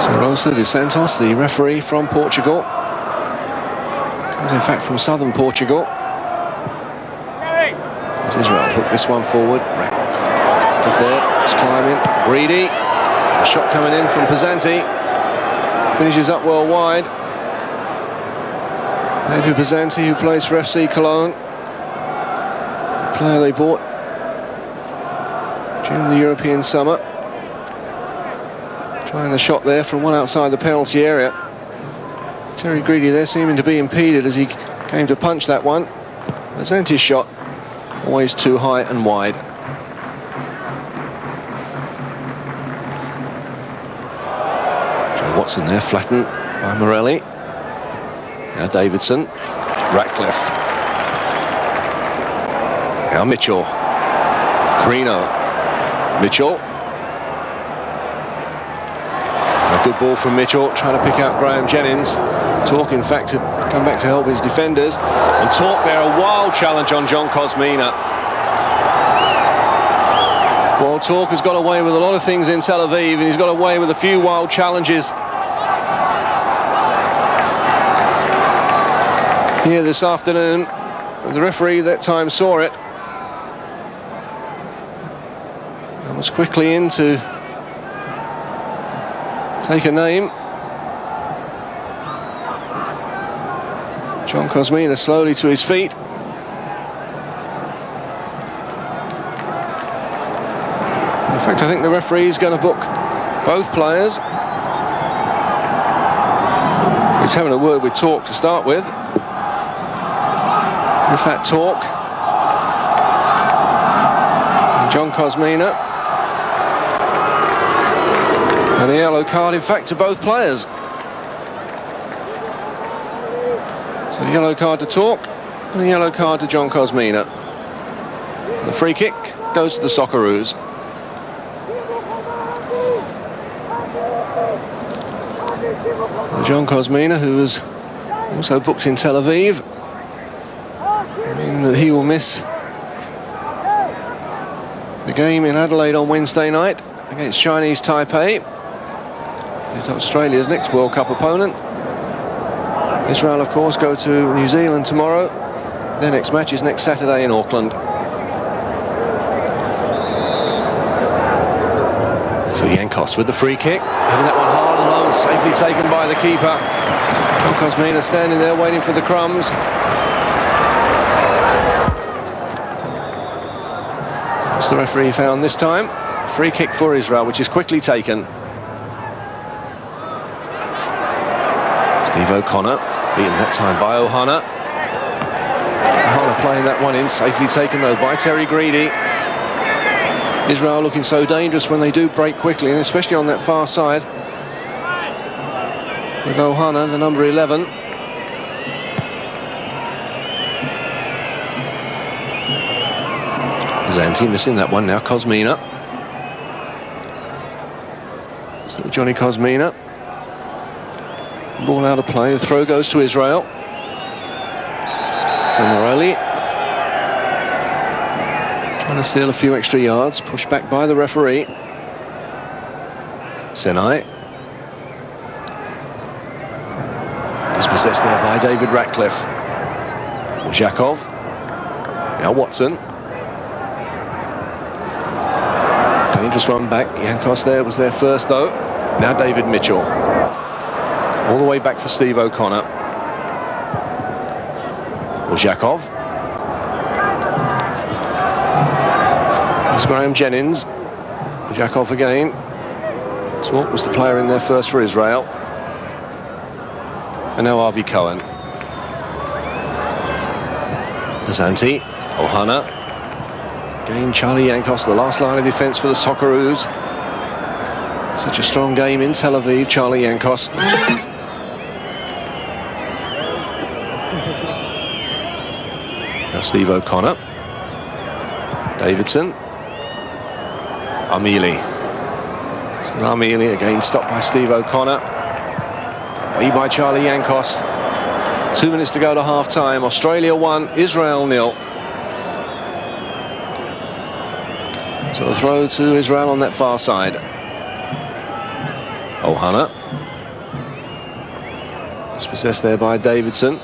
So Rosa de Santos, the referee from Portugal. Comes in fact from southern Portugal. As Israel hook this one forward. Ratcliffe there, it's climbing. Greedy. A shot coming in from Pesanti. Finishes up well wide. David Pesanti, who plays for FC Cologne. A player they bought during the European summer. Trying the shot there from one outside the penalty area. Terry Greedy there seeming to be impeded as he came to punch that one. Pesanti's shot always too high and wide. Joe Watson there flattened by Morelli. Now Davidson. Ratcliffe. Now Mitchell. Carino. Mitchell. A good ball from Mitchell, trying to pick out Graham Jennings. Talk, in fact, to come back to help his defenders. And Talk there, a wild challenge on John Kosmina. Well, Talk has got away with a lot of things in Tel Aviv, and he's got away with a few wild challenges here this afternoon. The referee that time saw it and was quickly in to take a name. John Kosmina slowly to his feet. In fact, I think the referee is going to book both players. He's having a word with Talk to start with. In fact, Talk and John Kosmina. And a yellow card, in fact, to both players. So a yellow card to Talk and a yellow card to John Kosmina. The free kick goes to the Socceroos. John Kosmina, who was also booked in Tel Aviv, meaning that he will miss the game in Adelaide on Wednesday night against Chinese Taipei. It's Australia's next World Cup opponent. Israel, of course, go to New Zealand tomorrow. Their next match is next Saturday in Auckland. So Yankos with the free kick, hitting that one hard and low, safely taken by the keeper. John Kosmina standing there waiting for the crumbs. What's the referee found this time? Free kick for Israel, which is quickly taken. Steve O'Connor, beaten that time by Ohana. Ohana playing that one in, safely taken though by Terry Greedy. Israel looking so dangerous when they do break quickly, and especially on that far side. With Ohana, the number 11. Zanti missing that one now, Kosmina. Still Johnny Kosmina. Ball out of play, the throw goes to Israel. So Morelli Trying to steal a few extra yards, pushed back by the referee. Senai. Dispossessed there by David Ratcliffe. Zhakov. Now Watson. Dangerous one back. Yankos there was there first though. Now David Mitchell. All the way back for Steve O'Connor. Zhakov. It's Graham Jennings. Zhakov again. Swart was the player in there first for Israel. And now Avi Cohen. Azanti. Ohana. Again Charlie Yankos, the last line of defence for the Socceroos. Such a strong game in Tel Aviv, Charlie Yankos. Now Steve O'Connor. Davidson. Armili. Still Armili again, stopped by Steve O'Connor. Lead by Charlie Yankos. 2 minutes to go to half-time. Australia 1, Israel 0. So a throw to Israel on that far side. Ohana. Dispossessed there by Davidson.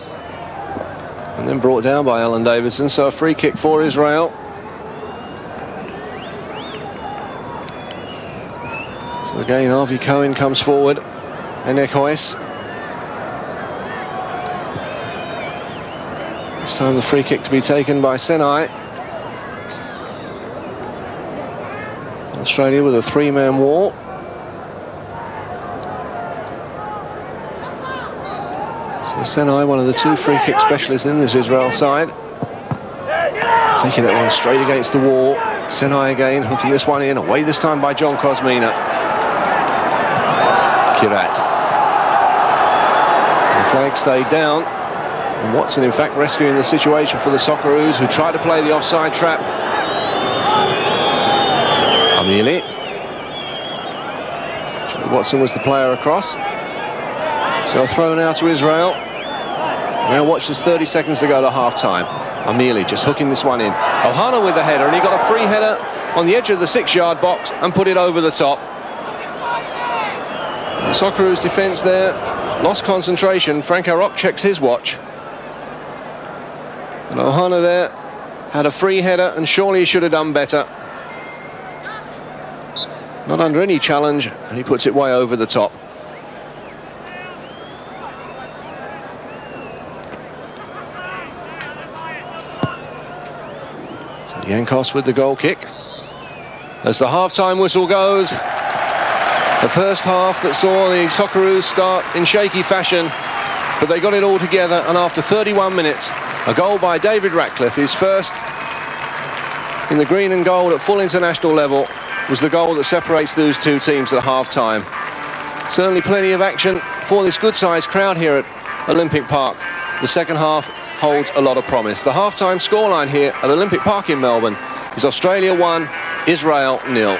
And then brought down by Alan Davidson. So a free kick for Israel. So again, Avi Cohen comes forward. And Ekoes. This time the free kick to be taken by Senai. Australia with a three-man wall. So Senai, one of the two free kick specialists in this Israel side. Taking that one straight against the wall. Senai again, hooking this one in. Away this time by John Kosmina. Kirat. The flag stayed down. And Watson, in fact, rescuing the situation for the Socceroos, who tried to play the offside trap. Armili. Watson was the player across. So a throw now to Israel. Now watch, there's 30 seconds to go to half-time. Armili just hooking this one in. Ohana with the header, and he got a free header on the edge of the 6-yard box and put it over the top. The Socceroos defence there lost concentration. Franco Rock checks his watch. And Ohana there had a free header, and surely he should have done better. Not under any challenge, and he puts it way over the top. So Yankos with the goal kick. As the half-time whistle goes, the first half that saw the Socceroos start in shaky fashion, but they got it all together, and after 31 minutes, a goal by David Ratcliffe, his first in the green and gold at full international level, was the goal that separates those two teams at half-time. Certainly plenty of action for this good-sized crowd here at Olympic Park. The second half holds a lot of promise. The half-time scoreline here at Olympic Park in Melbourne is Australia 1, Israel 0.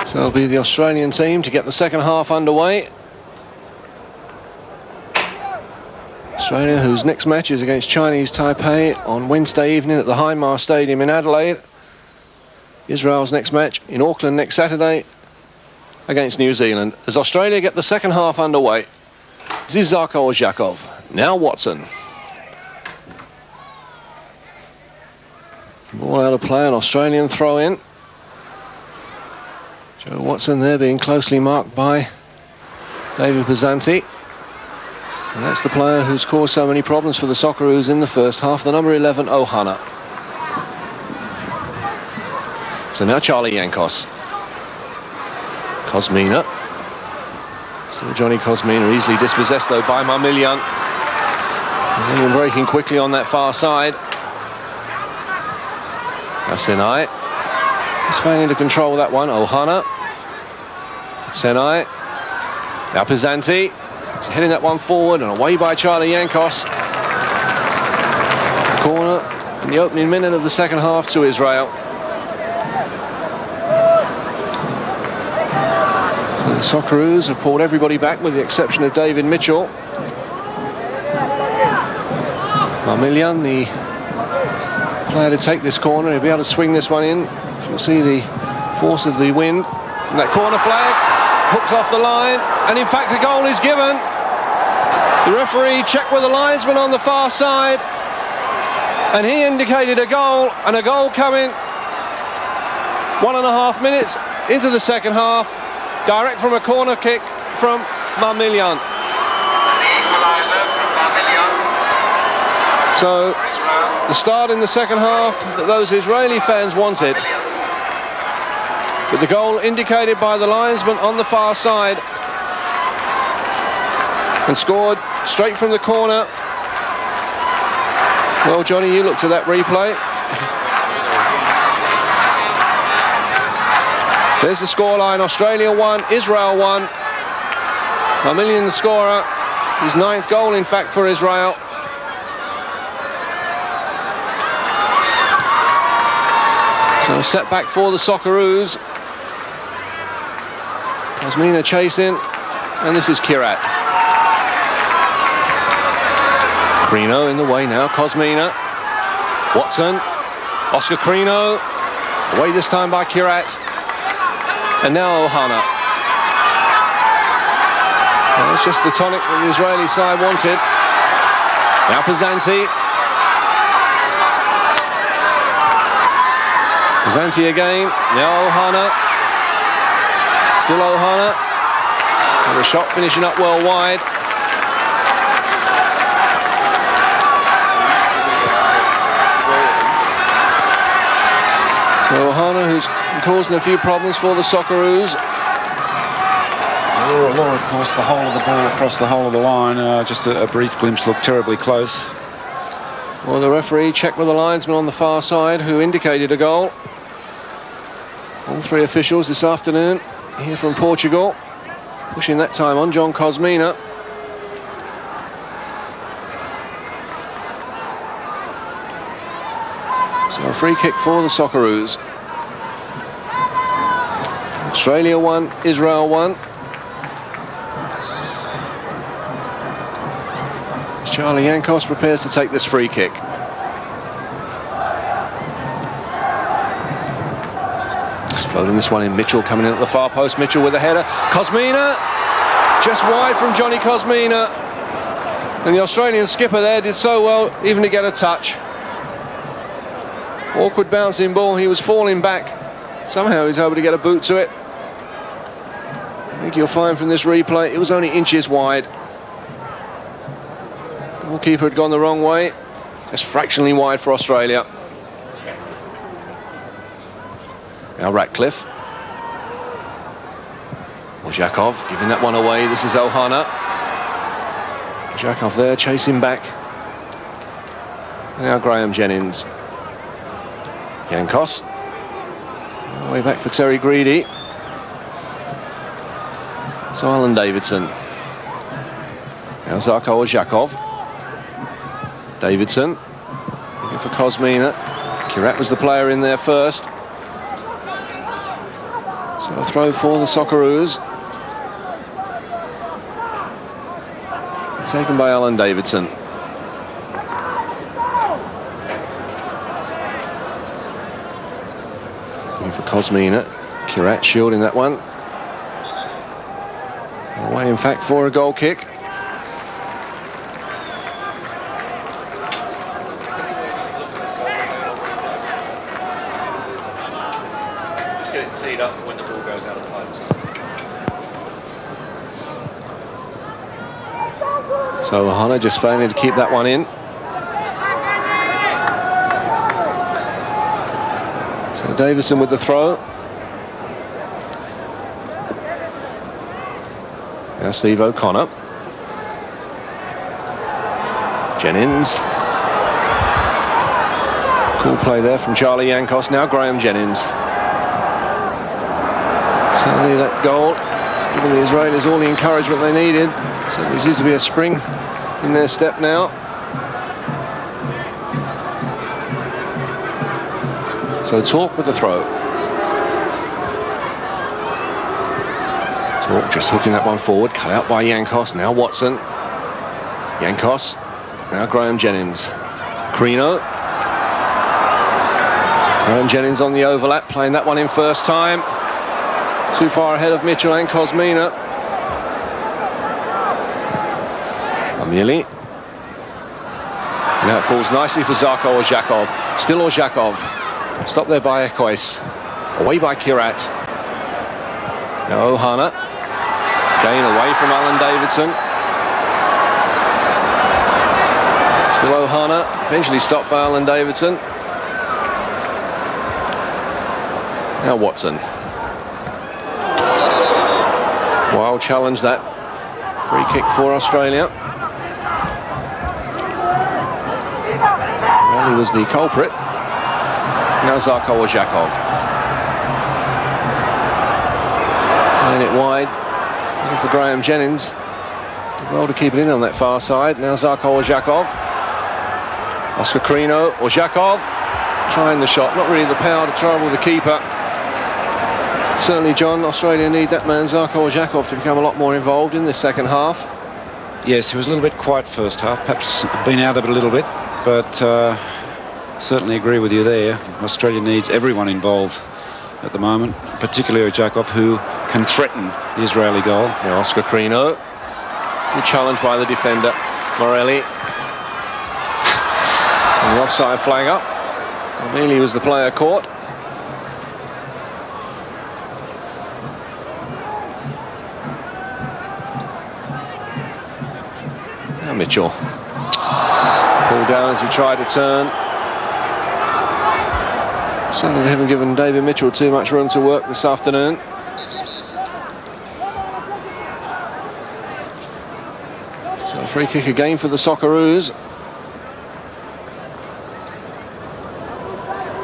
So it'll be the Australian team to get the second half underway. Australia, whose next match is against Chinese Taipei on Wednesday evening at the Highmar Stadium in Adelaide. Israel's next match in Auckland next Saturday against New Zealand. As Australia get the second half underway, this is Zarko Zhakov. Now Watson. Ball out of play, an Australian throw in. Joe Watson there being closely marked by David Pizzanti. And that's the player who's caused so many problems for the Socceroos in the first half, the number 11, Ohana. So now Charlie Yankos. Kosmina. So Johnny Kosmina easily dispossessed though by Marmilian. And then breaking quickly on that far side. Now Senai. He's failing to control that one. Ohana. Senai. Now Pizzanti. He's heading that one forward and away by Charlie Yankos. Corner in the opening minute of the second half to Israel. So the Socceroos have pulled everybody back with the exception of David Mitchell. Marmilian, the player to take this corner. He'll be able to swing this one in. You'll see the force of the wind. And that corner flag hooks off the line, and in fact a goal is given. The referee checked with the linesman on the far side, and he indicated a goal, and a goal coming 1.5 minutes into the second half, direct from a corner kick from Marmillion. So the start in the second half that those Israeli fans wanted, but the goal indicated by the linesman on the far side, and scored straight from the corner. Well, Johnny, you looked at that replay. There's the scoreline: Australia 1, Israel 1. Marmillion, the scorer, his 9th goal in fact for Israel. So a setback for the Socceroos. Kosmina chasing, and this is Kirat. Crino in the way now, Kosmina. Watson, Oscar Crino, away this time by Kirat. And now Ohana. Well, that's just the tonic that the Israeli side wanted. Now Pazanti. Pazanti again, now Ohana. Still Ohana. And the shot finishing up well wide. So Ohana, who's causing a few problems for the Socceroos. Laura, of course, the whole of the ball across the whole of the line. Just a brief glimpse, looked terribly close. Well, the referee checked with the linesman on the far side, who indicated a goal. All 3 officials this afternoon here from Portugal, pushing that time on. John Kosmina. So a free kick for the Socceroos. Australia 1, Israel 1. Charlie Yankos prepares to take this free kick. Just floating this one in. Mitchell coming in at the far post. Mitchell with a header. Kosmina just wide from Johnny Kosmina. And the Australian skipper there did so well even to get a touch. Awkward bouncing ball. He was falling back. Somehow he's able to get a boot to it. I think you'll find from this replay it was only inches wide. Goalkeeper had gone the wrong way, just fractionally wide for Australia. Now Ratcliffe. Zhakov giving that one away. This is Ohana. Zhakov there chasing back. Now Graham Jennings. Yankos. Way back for Terry Greedy. So Alan Davidson. Now Zarko Zhakov. Davidson. Looking for Kosmina. Kirat was the player in there first. So a throw for the Socceroos. Taken by Alan Davidson. Looking for Kosmina. Kirat shielding that one. Away, in fact, for a goal kick. Just get it teed up when the ball goes out of play. So Ohana just failing to keep that one in. So Davison with the throw. Now Steve O'Connor. Jennings. Cool play there from Charlie Yankos. Now Graham Jennings. Certainly that goal has given the Israelis all the encouragement they needed. So there seems to be a spring in their step now. So Talk with the throw. Talk just hooking that one forward, cut out by Yankos. Now Watson. Yankos. Now Graham Jennings. Crino. Graham Jennings on the overlap, playing that one in first time. Too far ahead of Mitchell and Kosmina. Amili. Now it falls nicely for Zarko Orzhakov. Still Orzhakov. Stopped there by Ekois. Away by Kirat. Now Ohana. Gain away from Alan Davidson. Still Ohana. Eventually stopped by Alan Davidson. Now Watson. Wild challenge that. Free kick for Australia. Well, he was the culprit. Now Zarko Orzhakov. Playing it wide. Looking for Graham Jennings. Did well to keep it in on that far side. Now Zarko Orzhakov. Oscar Crino. Orzhakov. Trying the shot. Not really the power to trouble the keeper. Certainly, John, Australia need that man Zarko Orzhakov to become a lot more involved in this second half. Yes, he was a little bit quiet first half, perhaps been out of it a little bit, but certainly agree with you there. Australia needs everyone involved at the moment, particularly Orzhakov, who can threaten the Israeli goal. Now Oscar Crino. Good challenge by the defender, Morelli. And the offside flag up. Amili was the player caught. Mitchell. Pulled down as he tried to turn. Certainly they haven't given David Mitchell too much room to work this afternoon. So a free kick again for the Socceroos.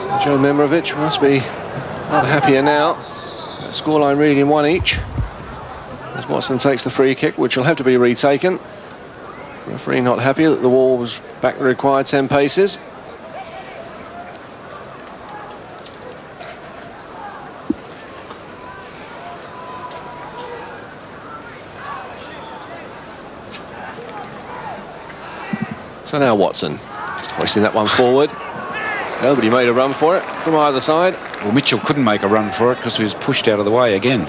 So Joe Memrovich must be not happier now. That scoreline reading 1 each. As Watson takes the free kick, which will have to be retaken. Referee not happy that the wall was back the required 10 paces. So now Watson, just hoisting that one forward. Nobody made a run for it from either side. Well, Mitchell couldn't make a run for it because he was pushed out of the way again.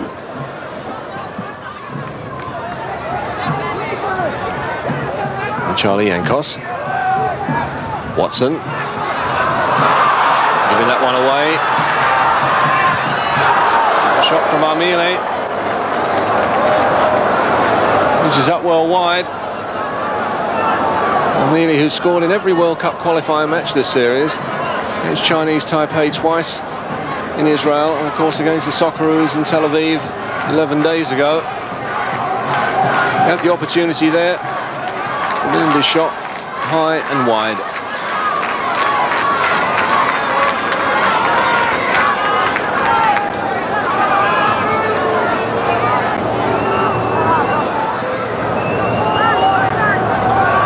Charlie Yankos. Watson. Giving that one away. A shot from Amili. Which is up well wide. Amili, who's scored in every World Cup qualifying match this series. Against Chinese Taipei twice in Israel. And of course against the Socceroos in Tel Aviv 11 days ago. Had the opportunity there. Lindy's shot high and wide.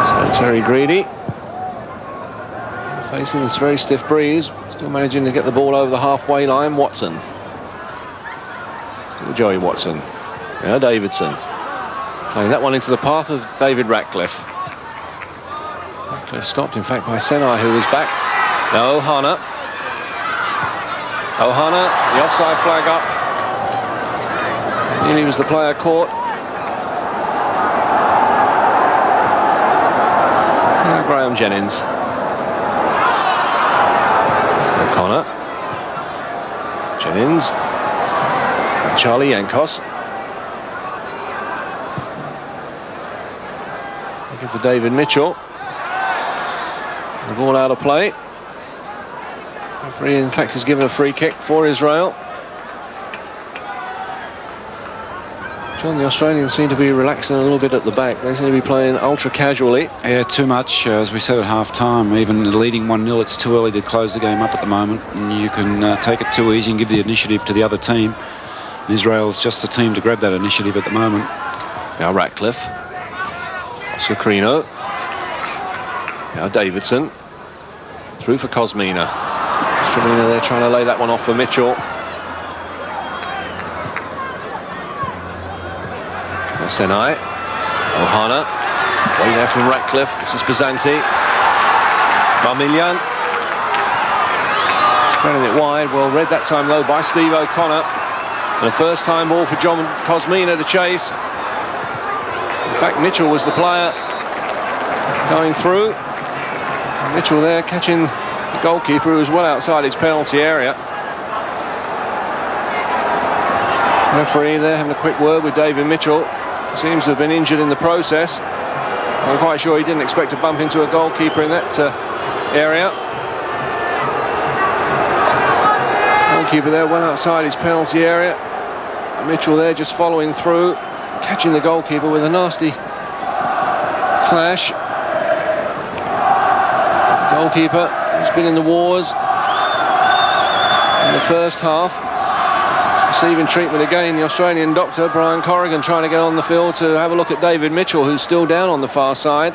So it's very greedy. Facing this very stiff breeze. Still managing to get the ball over the halfway line. Watson. Still Joey Watson. Now Davidson. Playing that one into the path of David Ratcliffe. Stopped, in fact, by Senai, who was back. Now Ohana. Ohana, the offside flag up. Nearly was the player caught. Now Graham Jennings. O'Connor. Jennings. And Charlie Yankos. Looking for David Mitchell. The ball out of play. Referee, in fact, has given a free kick for Israel. John, the Australians seem to be relaxing a little bit at the back. They seem to be playing ultra casually. Yeah, too much. As we said at half-time, even leading 1-0, it's too early to close the game up at the moment. And you can take it too easy and give the initiative to the other team. And Israel's just the team to grab that initiative at the moment. Now Ratcliffe. Oscar Crino. Now Davidson. Through for Kosmina. Kosmina there trying to lay that one off for Mitchell. Now Senai. Ohana. Way there from Ratcliffe. This is Pazanti. Marmilian. Spreading it wide, well read that time though by Steve O'Connor. And a first time ball for John Kosmina to chase. In fact, Mitchell was the player going through. And Mitchell there catching the goalkeeper, who was well outside his penalty area. Referee there having a quick word with David Mitchell. Seems to have been injured in the process. I'm quite sure he didn't expect to bump into a goalkeeper in that area. Goalkeeper there well outside his penalty area. Mitchell there just following through, catching the goalkeeper with a nasty clash. The goalkeeper who's been in the wars in the first half, receiving treatment again. The Australian doctor, Brian Corrigan, trying to get on the field to have a look at David Mitchell, who's still down on the far side.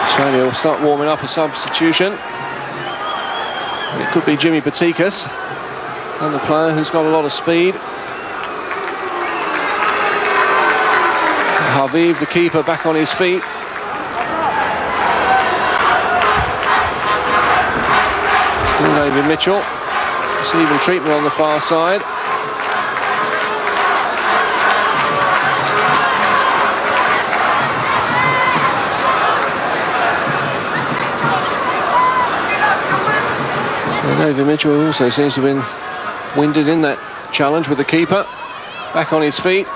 Australia will start warming up a substitution. And it could be Jimmy Patikas, another player who's got a lot of speed. Harviv, the keeper, back on his feet. Still David Mitchell, receiving treatment on the far side. So David Mitchell also seems to have been winded in that challenge with the keeper. Back on his feet.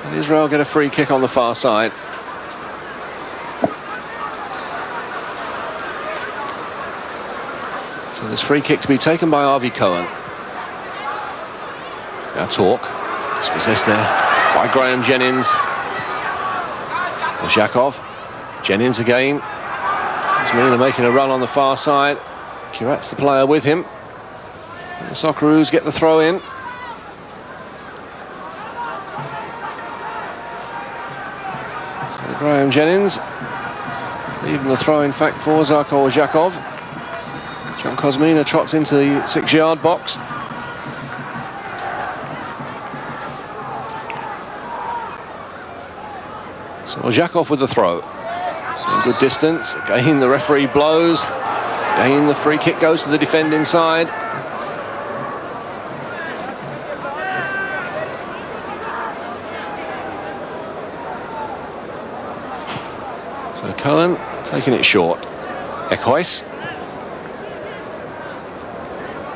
And Israel get a free kick on the far side. So there's free kick to be taken by Avi Cohen. Now talk. It's possessed there by Graham Jennings. Zhakov. Jennings again. Kosmina making a run on the far side. Curat's the player with him. And the Socceroos get the throw in. So Graham Jennings leaving the throw in fact for Zarko Zhakov. John Kosmina trots into the 6-yard box. So Zhakov with the throw. In good distance. Again the referee blows. Again the free kick goes to the defending side. So Cohen taking it short. Ekhois.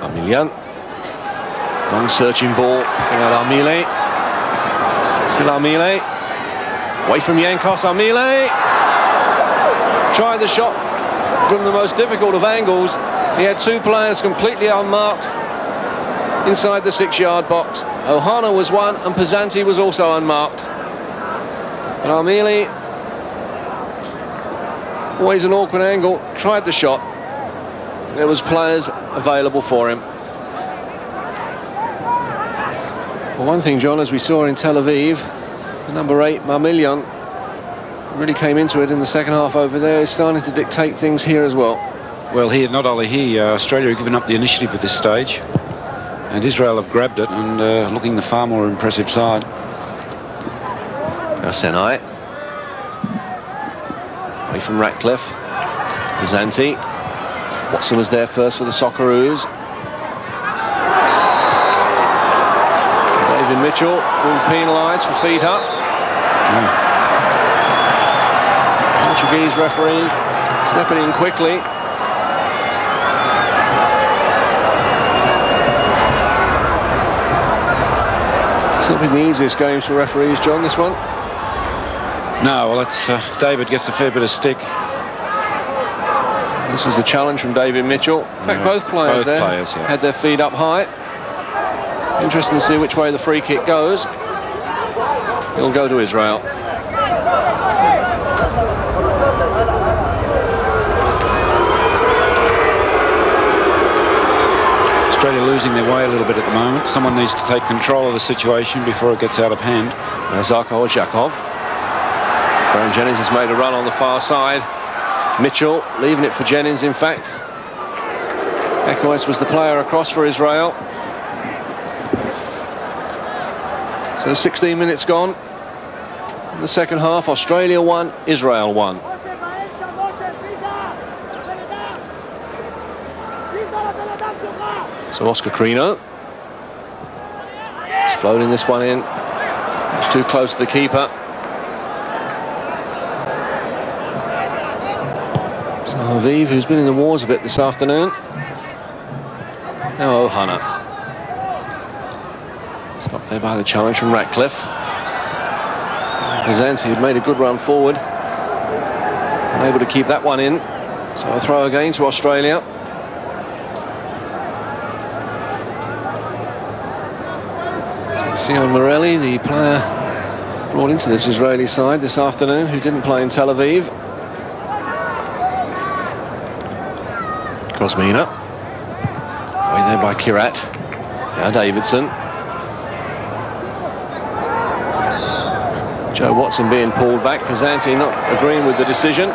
Armilian. Long searching ball. Picking out Armile. Still Armile. Away from Yankos. Armile. Tried the shot from the most difficult of angles. He had two players completely unmarked inside the 6-yard box. Ohana was one and Pesanti was also unmarked. But Armile, always an awkward angle, tried the shot. There was players available for him. Well, one thing, John, as we saw in Tel Aviv, the number 8, Marmilian, really came into it in the second half over there. He's starting to dictate things here as well. Well, here, not only here, Australia have given up the initiative at this stage, and Israel have grabbed it and looking the far more impressive side. Now Senai. Away from Ratcliffe. Pesanti. Watson was there first for the Socceroos. David Mitchell being penalised for feet up. Portuguese referee stepping in quickly. It's not been the easiest games for referees, John, this one. No, well, that's David gets a fair bit of stick. This was the challenge from David Mitchell. In fact, both players had their feet up high. Interesting to see which way the free kick goes. It'll go to Israel. Australia losing their way a little bit at the moment. Someone needs to take control of the situation before it gets out of hand. Now Zarko Zhakov. Graham Jennings has made a run on the far side. Mitchell leaving it for Jennings, in fact. Ekhois was the player across for Israel. So 16 minutes gone. In the second half, Australia 1, Israel 1. So Oscar Crino. He's floating this one in. It's too close to the keeper. So Aviv, who's been in the wars a bit this afternoon. Now Ohana. Stopped there by the challenge from Ratcliffe. Zanti had made a good run forward. Unable to keep that one in. So a throw again to Australia. Sion Morelli, the player brought into this Israeli side this afternoon, who didn't play in Tel Aviv. Kosmina. Away there by Kirat. Now Davidson. Joe Watson being pulled back. Pizzanti not agreeing with the decision.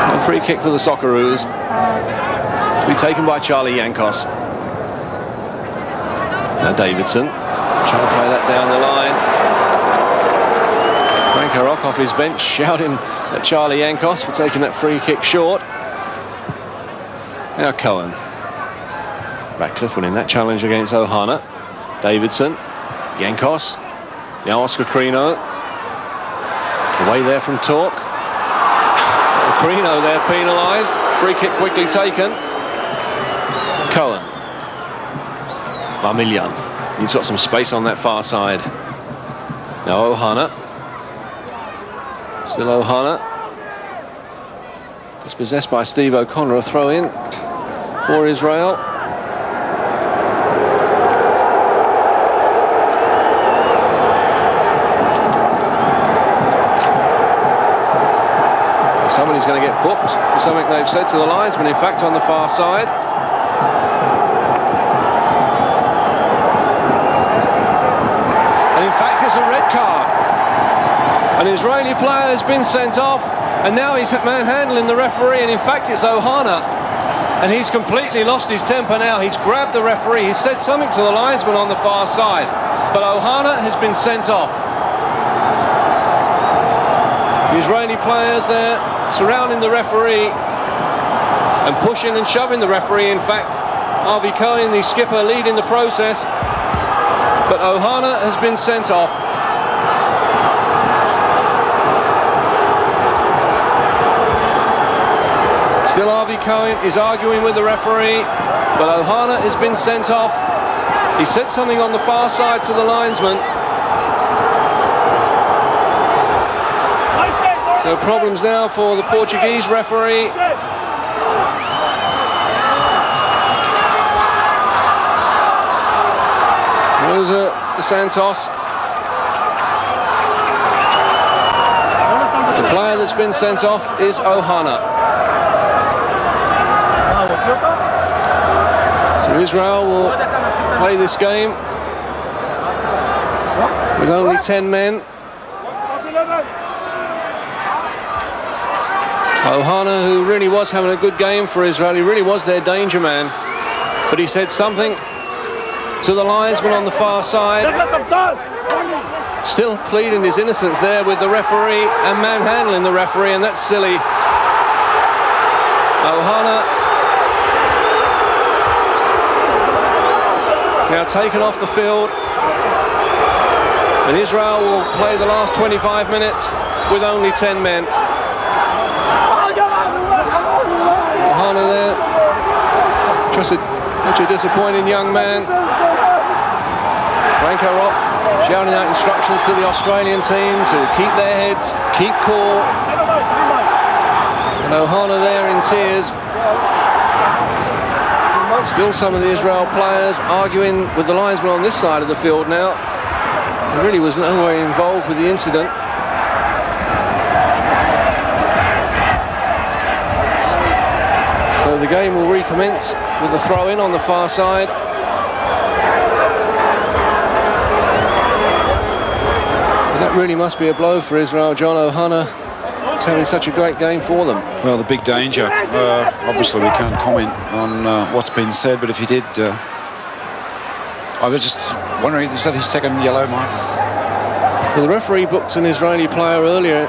So a free kick for the Socceroos. To be taken by Charlie Yankos. Now Davidson. Trying to play that down the line. Frank Harok off his bench shouting at Charlie Yankos for taking that free kick short. Now Cohen. Ratcliffe winning that challenge against Ohana. Davidson. Yankos. Now Oscar Crino. Away there from Torque. Crino there penalised. Free kick quickly taken. Cohen. Marmillion. He's got some space on that far side. Now Ohana. Still Ohana. Dispossessed by Steve O'Connor. A throw in for Israel. Somebody's going to get booked for something they've said to the linesman, in fact, on the far side. And in fact, it's a red card. An Israeli player has been sent off, and now he's manhandling the referee, and in fact, it's Ohana. And he's completely lost his temper now. He's grabbed the referee. He's said something to the linesman on the far side. But Ohana has been sent off. The Israeli players there surrounding the referee and pushing and shoving the referee. In fact, Avi Cohen, the skipper, leading the process. But Ohana has been sent off. Still Avi Cohen is arguing with the referee, but Ohana has been sent off. He said something on the far side to the linesman. So problems now for the Portuguese referee. Rosa de Santos. The player that's been sent off is Ohana. So Israel will play this game with only 10 men. Ohana, who really was having a good game for Israel, he really was their danger man, but he said something to the linesman on the far side, still pleading his innocence there with the referee and manhandling the referee, and that's silly. Ohana now taken off the field, and Israel will play the last 25 minutes with only 10 men. Ohana there, just such a disappointing young man. Frank Harok shouting out instructions to the Australian team to keep their heads, keep cool. And Ohana there in tears. Still some of the Israel players arguing with the linesman on this side of the field now. He really was nowhere involved with the incident. So the game will recommence with a throw-in on the far side. But that really must be a blow for Israel. John Ohana is having such a great game for them. Well, the big danger. Obviously, we can't comment on what's been said, but if he did, I was just wondering, is that his second yellow, Mike? Well, the referee booked an Israeli player earlier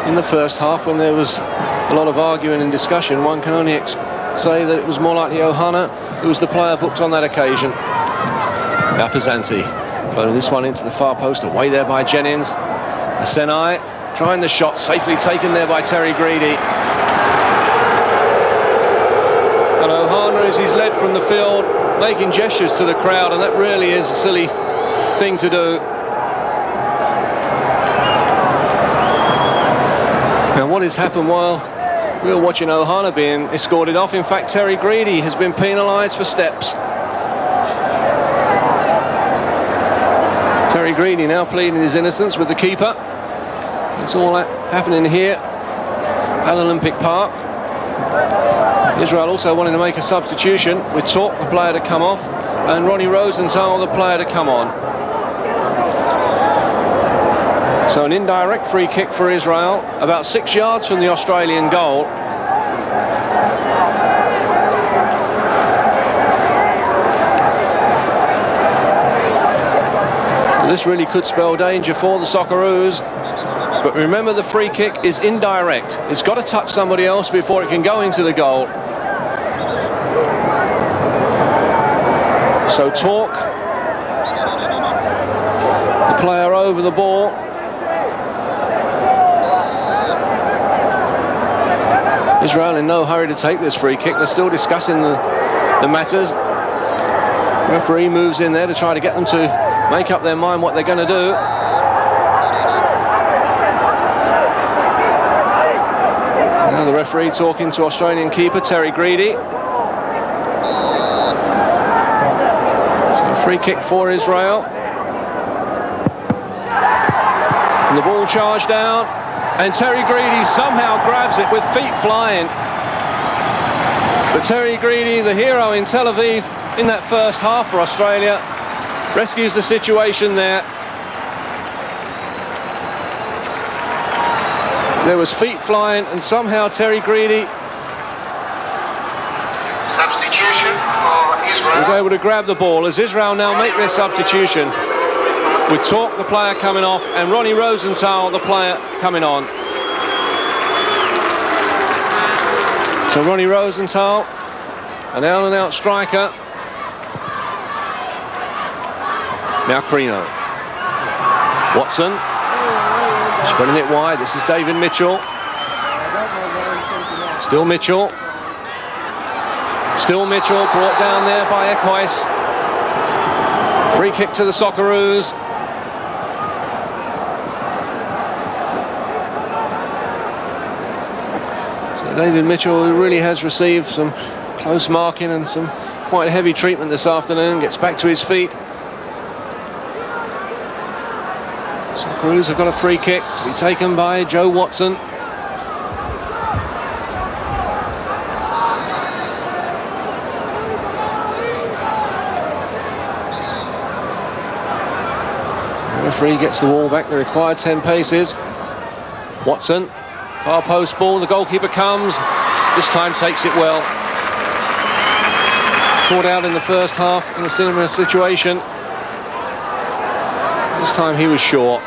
in the first half when there was a lot of arguing and discussion. One can only say that it was more likely Ohana who was the player booked on that occasion. Apazanti floating this one into the far post, away there by Jennings. Senai trying the shot, safely taken there by Terry Greedy. And Ohana, as he's led from the field, making gestures to the crowd, and that really is a silly thing to do. Now, what has happened while we were watching Ohana being escorted off? In fact, Terry Greedy has been penalised for steps. Terry Greedy now pleading his innocence with the keeper. It's all that happening here at Olympic Park. Israel also wanting to make a substitution with Talk, the player, to come off, and Ronnie Rosenthal, the player, to come on. So an indirect free kick for Israel, about 6 yards from the Australian goal. So this really could spell danger for the Socceroos. But remember, the free kick is indirect. It's got to touch somebody else before it can go into the goal. So Talk, the player over the ball. Israel in no hurry to take this free kick. They're still discussing the matters. The referee moves in there to try to get them to make up their mind what they're going to do. Now the referee talking to Australian keeper Terry Greedy. So free kick for Israel. And the ball charged down. And Terry Greedy somehow grabs it with feet flying. But Terry Greedy, the hero in Tel Aviv in that first half for Australia, rescues the situation there. There was feet flying, and somehow Terry Greedy substitution for Israel was able to grab the ball as Israel now make their substitution, with Talk, the player, coming off, and Ronnie Rosenthal, the player, coming on. So Ronnie Rosenthal, an out-and-out striker. Now Crino. Watson, spreading it wide. This is David Mitchell. Still Mitchell. Still Mitchell, brought down there by Eckhuis. Free kick to the Socceroos. David Mitchell, who really has received some close marking and some quite heavy treatment this afternoon, gets back to his feet. Socceroos have got a free kick to be taken by Joe Watson. So the referee gets the ball back, the required 10 paces. Watson. Far post ball, the goalkeeper comes, this time takes it well. Caught out in the first half in a similar situation. This time he was short.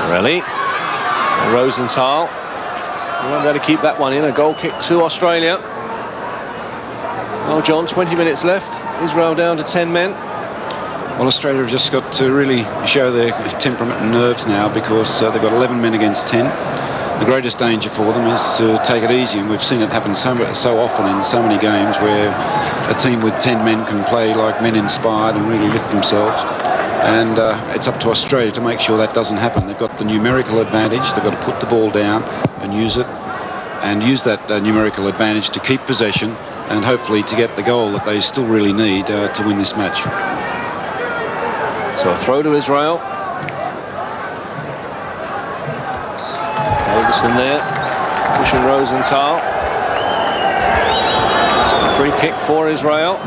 Morelli, Rosenthal. We won't be able to keep that one in, a goal kick to Australia. Well, John, 20 minutes left, Israel down to 10 men. Well, Australia have just got to really show their temperament and nerves now, because they've got 11 men against 10. The greatest danger for them is to take it easy, and we've seen it happen so often in so many games where a team with 10 men can play like men inspired and really lift themselves. And it's up to Australia to make sure that doesn't happen. They've got the numerical advantage. They've got to put the ball down and use it, and use that numerical advantage to keep possession and hopefully to get the goal that they still really need to win this match. So a throw to Israel. Davison there, pushing Rosenthal. So a free kick for Israel.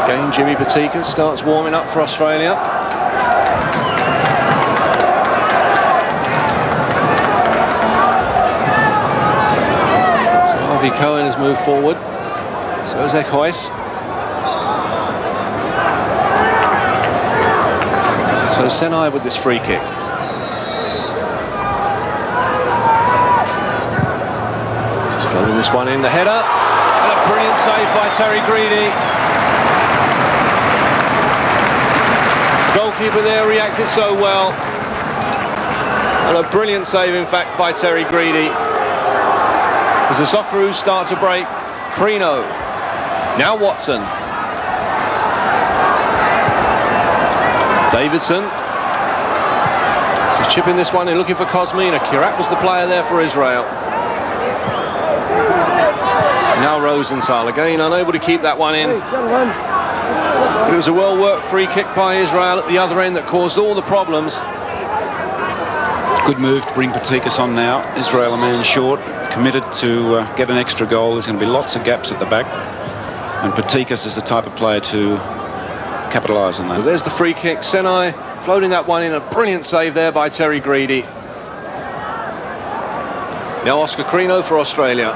Again, Jimmy Patika starts warming up for Australia. Avi Cohen has moved forward. So is Ekhois. So Senai with this free kick. Just floating this one in. The header. And a brilliant save by Terry Greedy. Goalkeeper there reacted so well. And a brilliant save, in fact, by Terry Greedy. As the Socceroos start to break, Crino. Now Watson. Davidson. Just chipping this one in, looking for Kosmina. Kirat was the player there for Israel. Now Rosenthal again, unable to keep that one in. But it was a well-worked free kick by Israel at the other end that caused all the problems. Good move to bring Patikas on now. Israel a man short, committed to get an extra goal. There's going to be lots of gaps at the back. And Patikas is the type of player to capitalise on that. Well, there's the free kick. Senai floating that one in. A brilliant save there by Terry Greedy. Now Oscar Crino for Australia.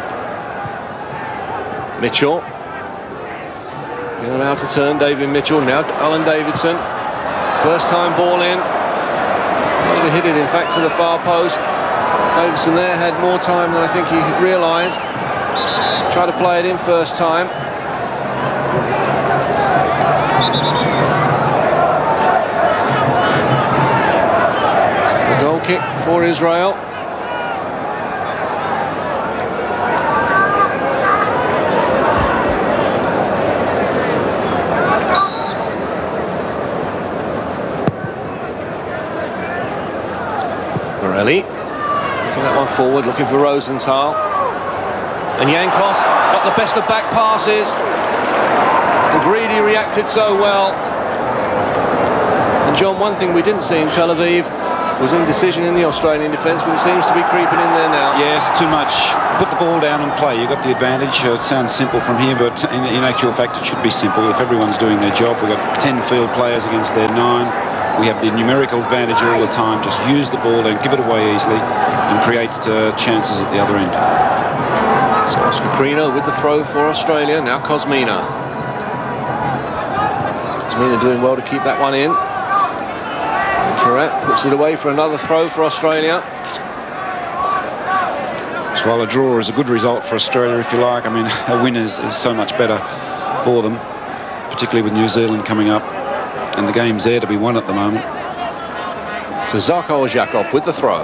Mitchell. Being allowed to turn, David Mitchell. Now Alan Davidson. First time ball in. He hit it, in fact, to the far post. Davidson there had more time than I think he realised. Tried to play it in first time. The goal kick for Israel. Borelli. Looking that one forward, looking for Rosenthal. And Yankos got the best of back passes. And Greedy reacted so well. And John, one thing we didn't see in Tel Aviv was indecision in the Australian defence, but it seems to be creeping in there now. Yes, too much. Put the ball down and play. You've got the advantage. It sounds simple from here, but in actual fact it should be simple if everyone's doing their job. We've got 10 field players against their 9. We have the numerical advantage all the time. Just use the ball, don't give it away easily, and create chances at the other end. So Oscar Crino with the throw for Australia. Now Kosmina. Kosmina doing well to keep that one in. Kirat puts it away for another throw for Australia. So while a draw is a good result for Australia, if you like, I mean, a win is so much better for them, particularly with New Zealand coming up. And the game's there to be won at the moment. So Zarko Ozhakov with the throw.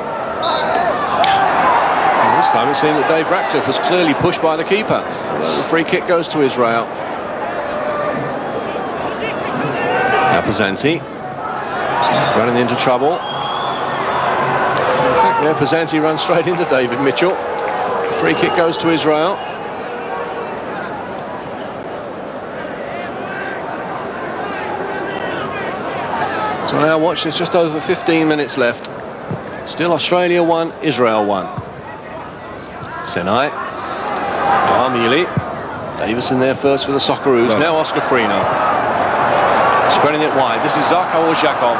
And this time it seemed that Dave Ratcliffe was clearly pushed by the keeper. The free kick goes to Israel. Now Pazanti running into trouble. In fact, there Pazanti runs straight into David Mitchell. The free kick goes to Israel. So now watch, there's just over 15 minutes left. Still Australia 1, Israel 1. Senai. Armili. Davison there first for the Socceroos. Well. Now Oscar Crino. Spreading it wide. This is Zarko Ozhakov.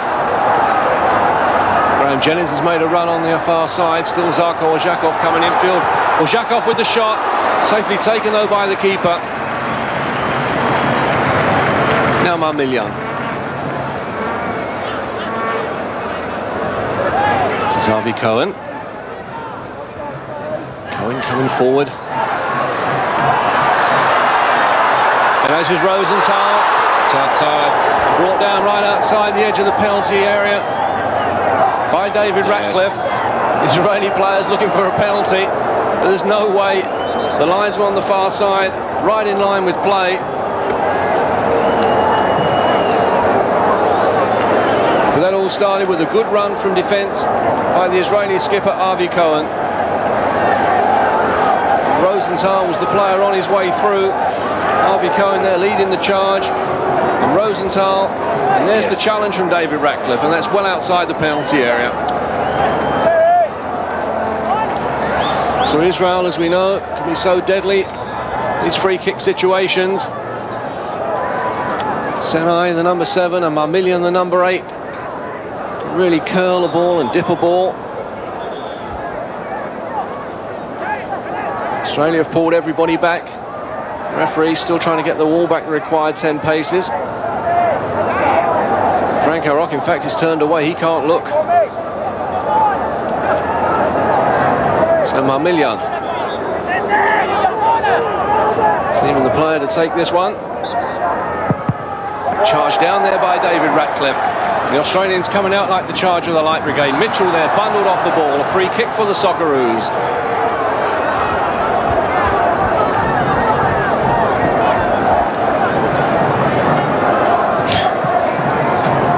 Graham Jennings has made a run on the far side. Still Zarko Ozhakov coming infield. Ozhakov with the shot. Safely taken though by the keeper. Now Marmillion. Avi Cohen. Cohen coming forward. And as is Rosenthal. It's outside. Brought down right outside the edge of the penalty area by David Ratcliffe. Israeli players looking for a penalty. But there's no way. The linesman on the far side, right in line with play. But that all started with a good run from defence by the Israeli skipper Avi Cohen. Rosenthal was the player on his way through. Avi Cohen there leading the charge. And Rosenthal, and there's the challenge from David Ratcliffe, and that's well outside the penalty area. So Israel, as we know, can be so deadly, these free kick situations. Senai, the number 7, and Marmillion, the number 8. Really curl a ball and dip a ball. Australia have pulled everybody back. The referee still trying to get the wall back the required 10 paces. Franco Rock, in fact, is turned away. He can't look. So Marmillion. Seeming the player to take this one. Charged down there by David Ratcliffe. The Australians coming out like the charge of the Light Brigade. Mitchell there, bundled off the ball. A free kick for the Socceroos.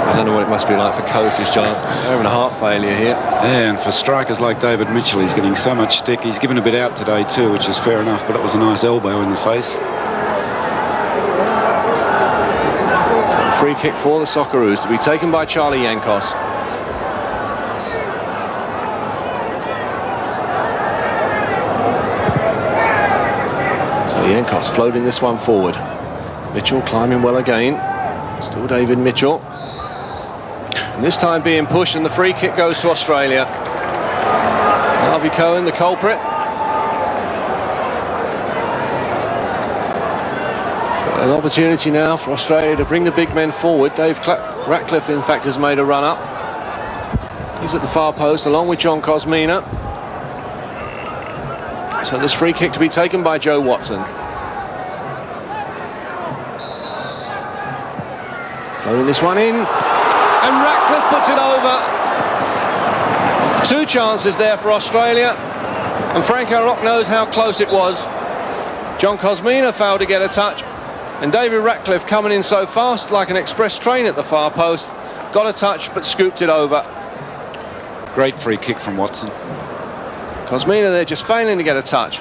I don't know what it must be like for coaches, John. They're having a heart failure here. Yeah, and for strikers like David Mitchell, he's getting so much stick. He's given a bit out today too, which is fair enough, but it was a nice elbow in the face. Free kick for the Socceroos to be taken by Charlie Yankos. So Yankos floating this one forward. Mitchell climbing well again. Still David Mitchell. And this time being pushed, and the free kick goes to Australia. Harvey Cohen, the culprit. An opportunity now for Australia to bring the big men forward. Dave Ratcliffe, in fact, has made a run up. He's at the far post along with John Kosmina. So this free kick to be taken by Joe Watson. Floating this one in, and Ratcliffe puts it over. Two chances there for Australia, and Franco Rock knows how close it was. John Kosmina failed to get a touch. And David Ratcliffe coming in so fast, like an express train at the far post, got a touch but scooped it over. Great free kick from Watson. Kosmina there just failing to get a touch.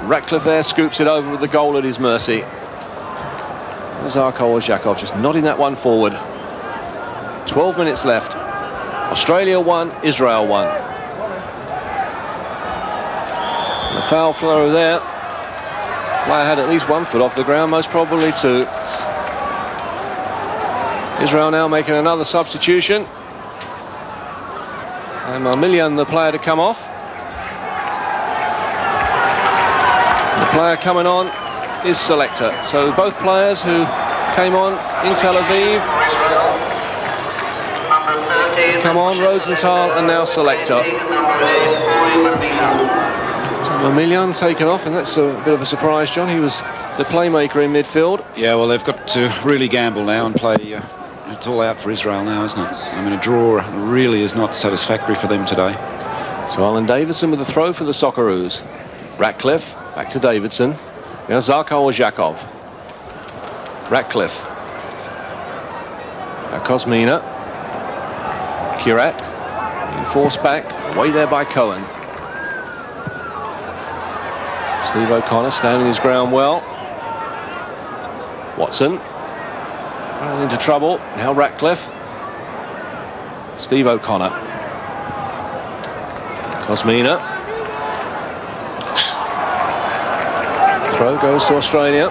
Ratcliffe there scoops it over with the goal at his mercy. Zarko Ozhakov just nodding that one forward. 12 minutes left. Australia 1, Israel 1. And a foul throw there. Player had at least 1 foot off the ground, most probably 2. Israel now making another substitution. And Marmillion, the player to come off. The player coming on is Selector. So both players who came on in Tel Aviv come on, Rosenthal and now Selector. So Marmillion taken off, and that's a bit of a surprise, John. He was the playmaker in midfield. Yeah, well, they've got to really gamble now and play. It's all out for Israel now, isn't it? I mean, a draw really is not satisfactory for them today. So Alan Davidson with the throw for the Socceroos. Ratcliffe, back to Davidson. Now Zarko Ozhakov. Ratcliffe. Now Kosmina. Kirat. Forced back. Way there by Cohen. Steve O'Connor standing his ground well. Watson. Running into trouble. Now Ratcliffe. Steve O'Connor. Kosmina. Throw goes to Australia.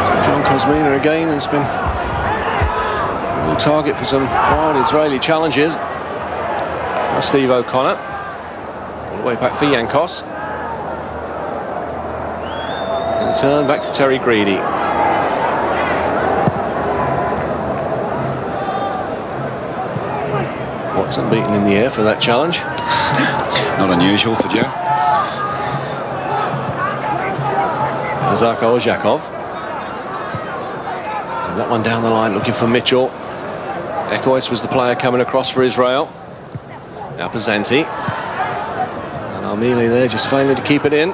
So John Kosmina again has been a real target for some wild Israeli challenges. Now Steve O'Connor. All the way back for Yankos. And turn back to Terry Greedy. Watson beaten in the air for that challenge. Not unusual for Joe. Zarko Ozhakov. And that one down the line looking for Mitchell. Ekois was the player coming across for Israel. Now Pazanti. And Armili there just failing to keep it in.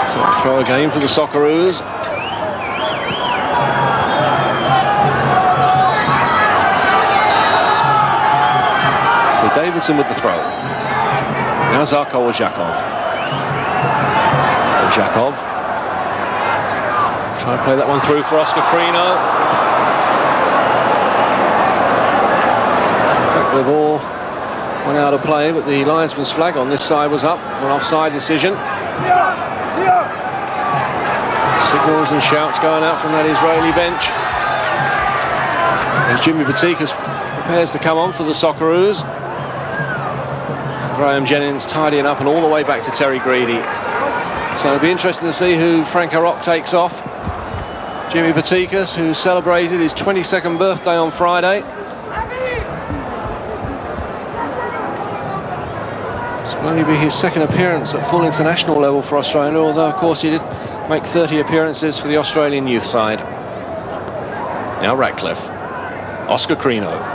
So a throw again for the Socceroos. Davidson with the throw. Now Zarko Ozhakov. Ozhakov. Trying to play that one through for Oscar Crino. In fact, they've all went out of play, but the linesman's flag on this side was up. An offside decision. Signals and shouts going out from that Israeli bench. As Jimmy Batikas prepares to come on for the Socceroos. Graham Jennings tidying up and all the way back to Terry Greedy. So it'll be interesting to see who Franco Rock takes off. Jimmy Patikas, who celebrated his 22nd birthday on Friday. This will only be his second appearance at full international level for Australia, although of course he did make 30 appearances for the Australian youth side. Now Ratcliffe. Oscar Crino.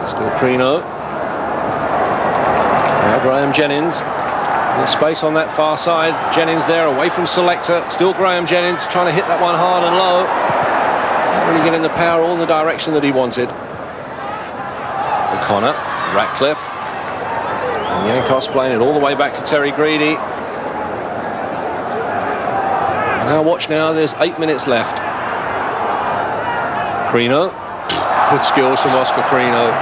Still Crino. Now Graham Jennings. There's space on that far side. Jennings there, away from selector. Still Graham Jennings trying to hit that one hard and low. Not really getting the power all in the direction that he wanted. O'Connor, Ratcliffe. And Yankos playing it all the way back to Terry Greedy. Now watch now, there's 8 minutes left. Crino. Good skills from Oscar Crino.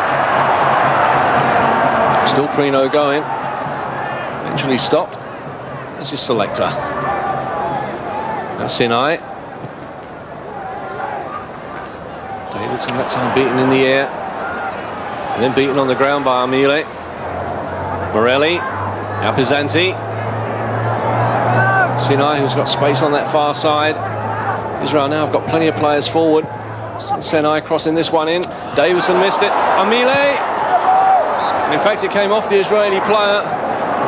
Still Crino going. Eventually stopped. This is selector. Now Sinai. Davidson that time beaten in the air. And then beaten on the ground by Armile. Morelli. Now Pisanti. Sinai, who's got space on that far side. Israel now have got plenty of players forward. Sinai crossing this one in. Davison missed it. Armile. In fact, it came off the Israeli player.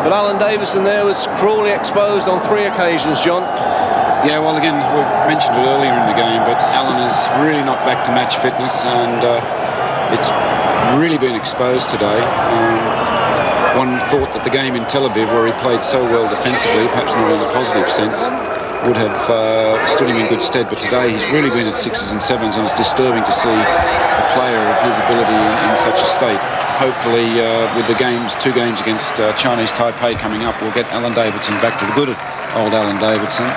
But Alan Davison there was cruelly exposed on 3 occasions, John. Yeah, well, again, we've mentioned it earlier in the game, but Alan is really not back to match fitness, and it's really been exposed today. One thought that the game in Tel Aviv, where he played so well defensively, perhaps not in a positive sense, would have stood him in good stead, but today he's really been at 6s and 7s, and it's disturbing to see a player of his ability in such a state. Hopefully, with the 2 games against Chinese Taipei coming up, we'll get Alan Davidson back to the good old Alan Davidson,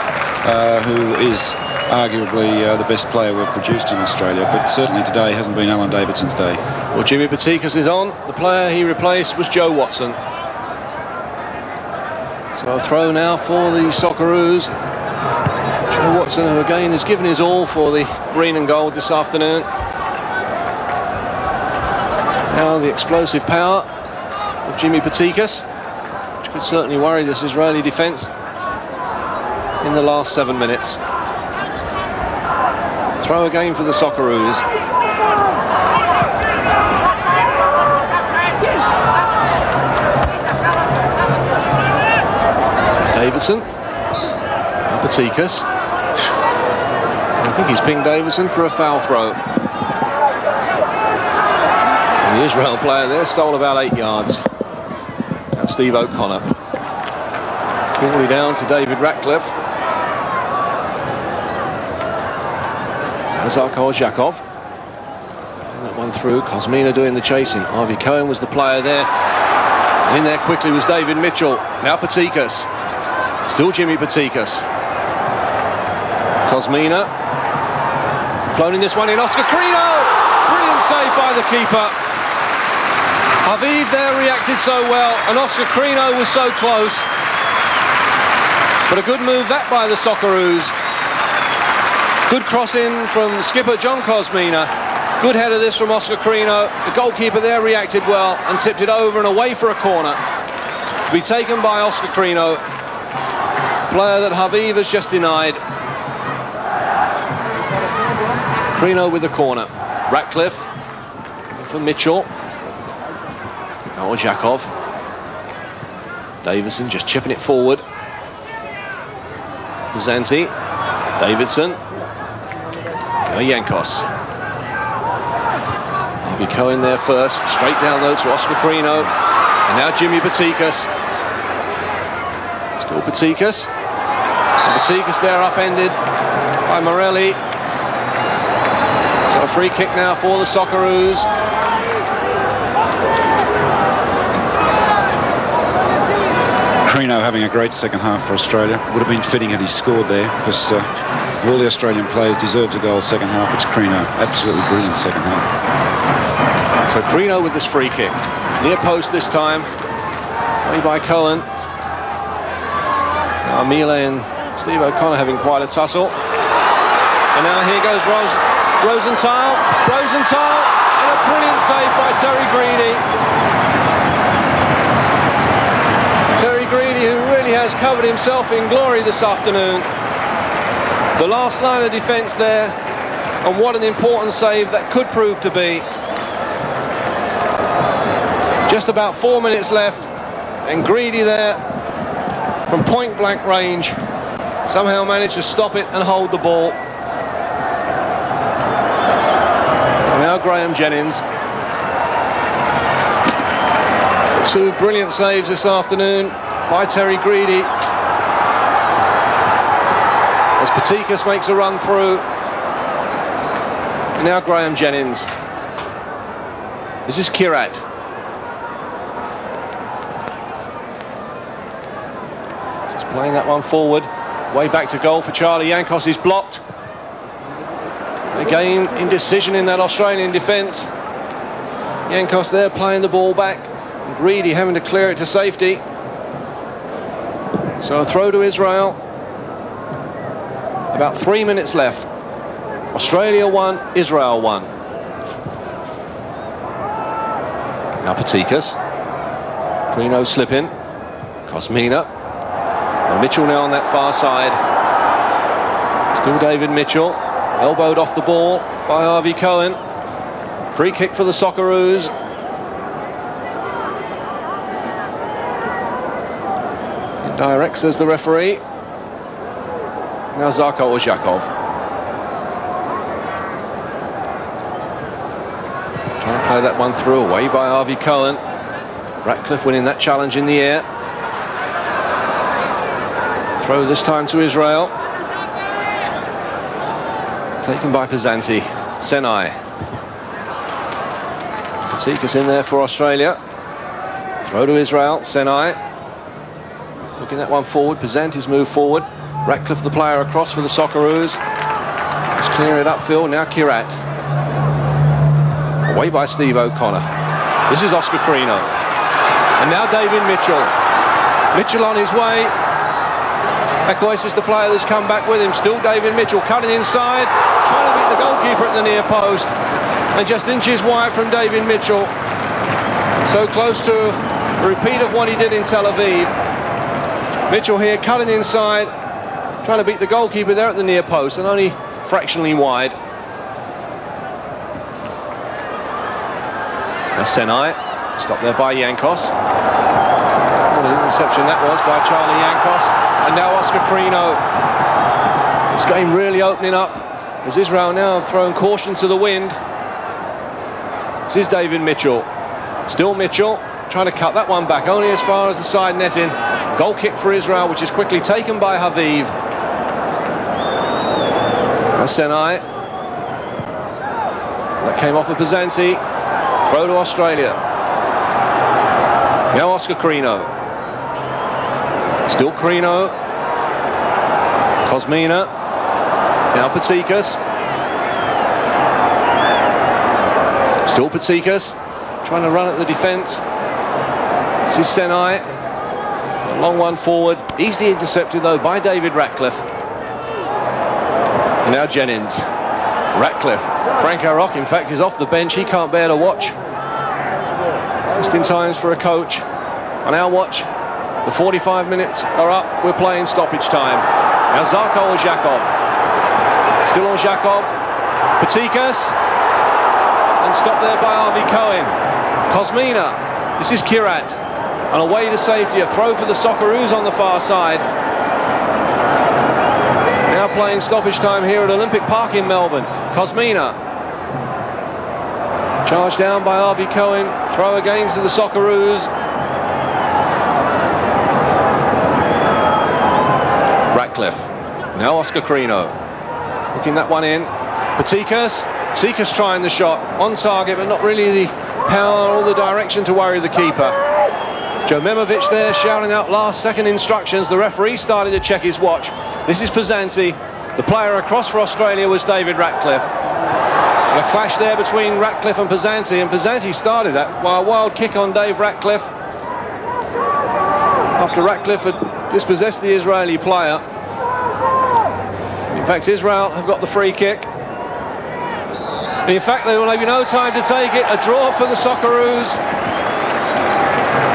who is arguably the best player we've produced in Australia, but certainly today hasn't been Alan Davidson's day. Well, Jimmy Patikas is on. The player he replaced was Joe Watson. So a throw now for the Socceroos. Joe Watson, who again has given his all for the green and gold this afternoon. Now the explosive power of Jimmy Patikas, which could certainly worry this Israeli defence in the last 7 minutes. Throw again for the Socceroos. So Davidson, now Patikas. I think he's pinged Davidson for a foul throw. The Israel player there stole about 8 yards. Now Steve O'Connor. Quickly down to David Ratcliffe. Zarko Zhakov. That one through. Kosmina doing the chasing. Harvey Cohen was the player there. And in there quickly was David Mitchell. Now Patikas. Still Jimmy Patikas. Kosmina. Floating this one in. Oscar Crino. Brilliant save by the keeper. Haviv there reacted so well, and Oscar Crino was so close. But a good move that by the Socceroos. Good cross in from skipper John Kosmina. Good header this from Oscar Crino. The goalkeeper there reacted well and tipped it over and away for a corner. To be taken by Oscar Crino, player that Haviv has just denied. Crino with the corner. Ratcliffe for Mitchell. Now Zhakov. Davison just chipping it forward. Zanti. Davidson. Now Yankos. Harvey Cohen there first. Straight down though to Oscar Crino. And now Jimmy Patikas. Still Patikas. And Patikas there upended by Morelli. So a free kick now for the Socceroos. Crino having a great second half for Australia. Would have been fitting had he scored there, because all the Australian players deserves a goal second half. It's Crino. Absolutely brilliant second half. So Crino with this free kick. Near post this time. Way by Cohen. Now Armile and Steve O'Connor having quite a tussle. And now here goes Rosenthal, and a brilliant save by Terry Greedy. Terry Greedy, who really has covered himself in glory this afternoon. The last line of defence there, and what an important save that could prove to be. Just about 4 minutes left, and Greedy there, from point blank range, somehow managed to stop it and hold the ball. So now Graham Jennings. Two brilliant saves this afternoon by Terry Greedy. As Patikas makes a run through. And now Graham Jennings. This is Kirat. Just playing that one forward. Way back to goal for Charlie Yankos is blocked. Again, indecision in that Australian defence. Yankos there playing the ball back. And Greedy having to clear it to safety. So a throw to Israel. About 3 minutes left. Australia 1, Israel 1. Now Patikas. Prino slipping. Kosmina. And Mitchell now on that far side. Still David Mitchell. Elbowed off the ball by Harvey Cohen. Free kick for the Socceroos. Indirect, says the referee. Now Zarko Ozhakov. Trying to play that one through, away by Harvey Cohen. Ratcliffe winning that challenge in the air. Throw this time to Israel. Taken by Pazanti. Senai. Patikas in there for Australia. Throw to Israel. Senai. Looking that one forward. Pazanti's moved forward. Ratcliffe the player across for the Socceroos. Let's clear it upfield. Now Kirat. Away by Steve O'Connor. This is Oscar Crino. And now David Mitchell. Mitchell on his way. Eccles is the player that's come back with him. Still David Mitchell cutting inside. Trying to beat the goalkeeper at the near post. And just inches wide from David Mitchell. So close to a repeat of what he did in Tel Aviv. Mitchell here cutting inside. Trying to beat the goalkeeper there at the near post and only fractionally wide. Now Senai, stopped there by Yankos. What an interception that was by Charlie Yankos. And now Oscar Crino. This game really opening up as Israel now have thrown caution to the wind. This is David Mitchell. Still Mitchell, trying to cut that one back only as far as the side netting. Goal kick for Israel, which is quickly taken by Haviv. Senai. That came off of Pazanti. Throw to Australia. Now Oscar Crino. Still Crino. Kosmina. Now Patikas. Still Patikas. Trying to run at the defence. This is Senai. A long one forward. Easily intercepted though by David Ratcliffe. And now Jennings. Ratcliffe. Franco Rock, in fact, is off the bench. He can't bear to watch. Just in times for a coach. On our watch, the 45 minutes are up. We're playing stoppage time. Now Zarko Ozhakov. Still Ozhakov. Patikas. And stopped there by Harvey Cohen. Kosmina. This is Kirat. And away to safety. A throw for the Socceroos on the far side. Now playing stoppage time here at Olympic Park in Melbourne. Kosmina. Charged down by Harvey Cohen. Throw again to the Socceroos. Ratcliffe. Now Oscar Crino. Looking that one in. Patikas. Patikas trying the shot. On target, but not really the power or the direction to worry the keeper. Joe Memovic there shouting out last second instructions. The referee started to check his watch. This is Pazanti. The player across for Australia was David Ratcliffe. And a clash there between Ratcliffe and Pazanti started that by a wild kick on Dave Ratcliffe. After Ratcliffe had dispossessed the Israeli player. In fact, Israel have got the free kick. In fact, there will be no time to take it. A draw for the Socceroos,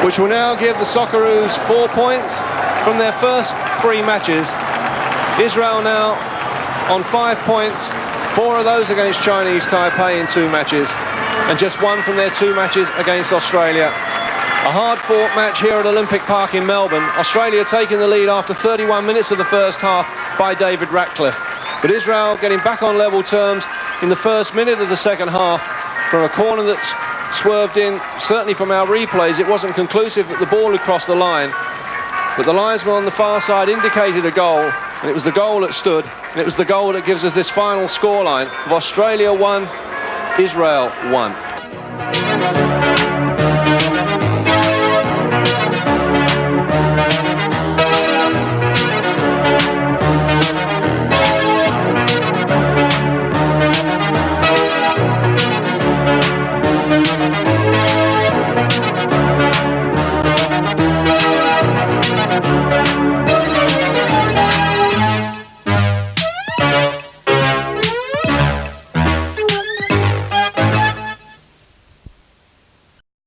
which will now give the Socceroos 4 points from their first 3 matches. Israel now on 5 points, 4 of those against Chinese Taipei in 2 matches, and just 1 from their 2 matches against Australia. A hard-fought match here at Olympic Park in Melbourne. Australia taking the lead after 31 minutes of the first half by David Ratcliffe. But Israel getting back on level terms in the first minute of the second half from a corner that's swerved in. Certainly from our replays, it wasn't conclusive that the ball had crossed the line. But the linesman on the far side indicated a goal, and it was the goal that stood, and it was the goal that gives us this final scoreline of Australia 1, Israel 1.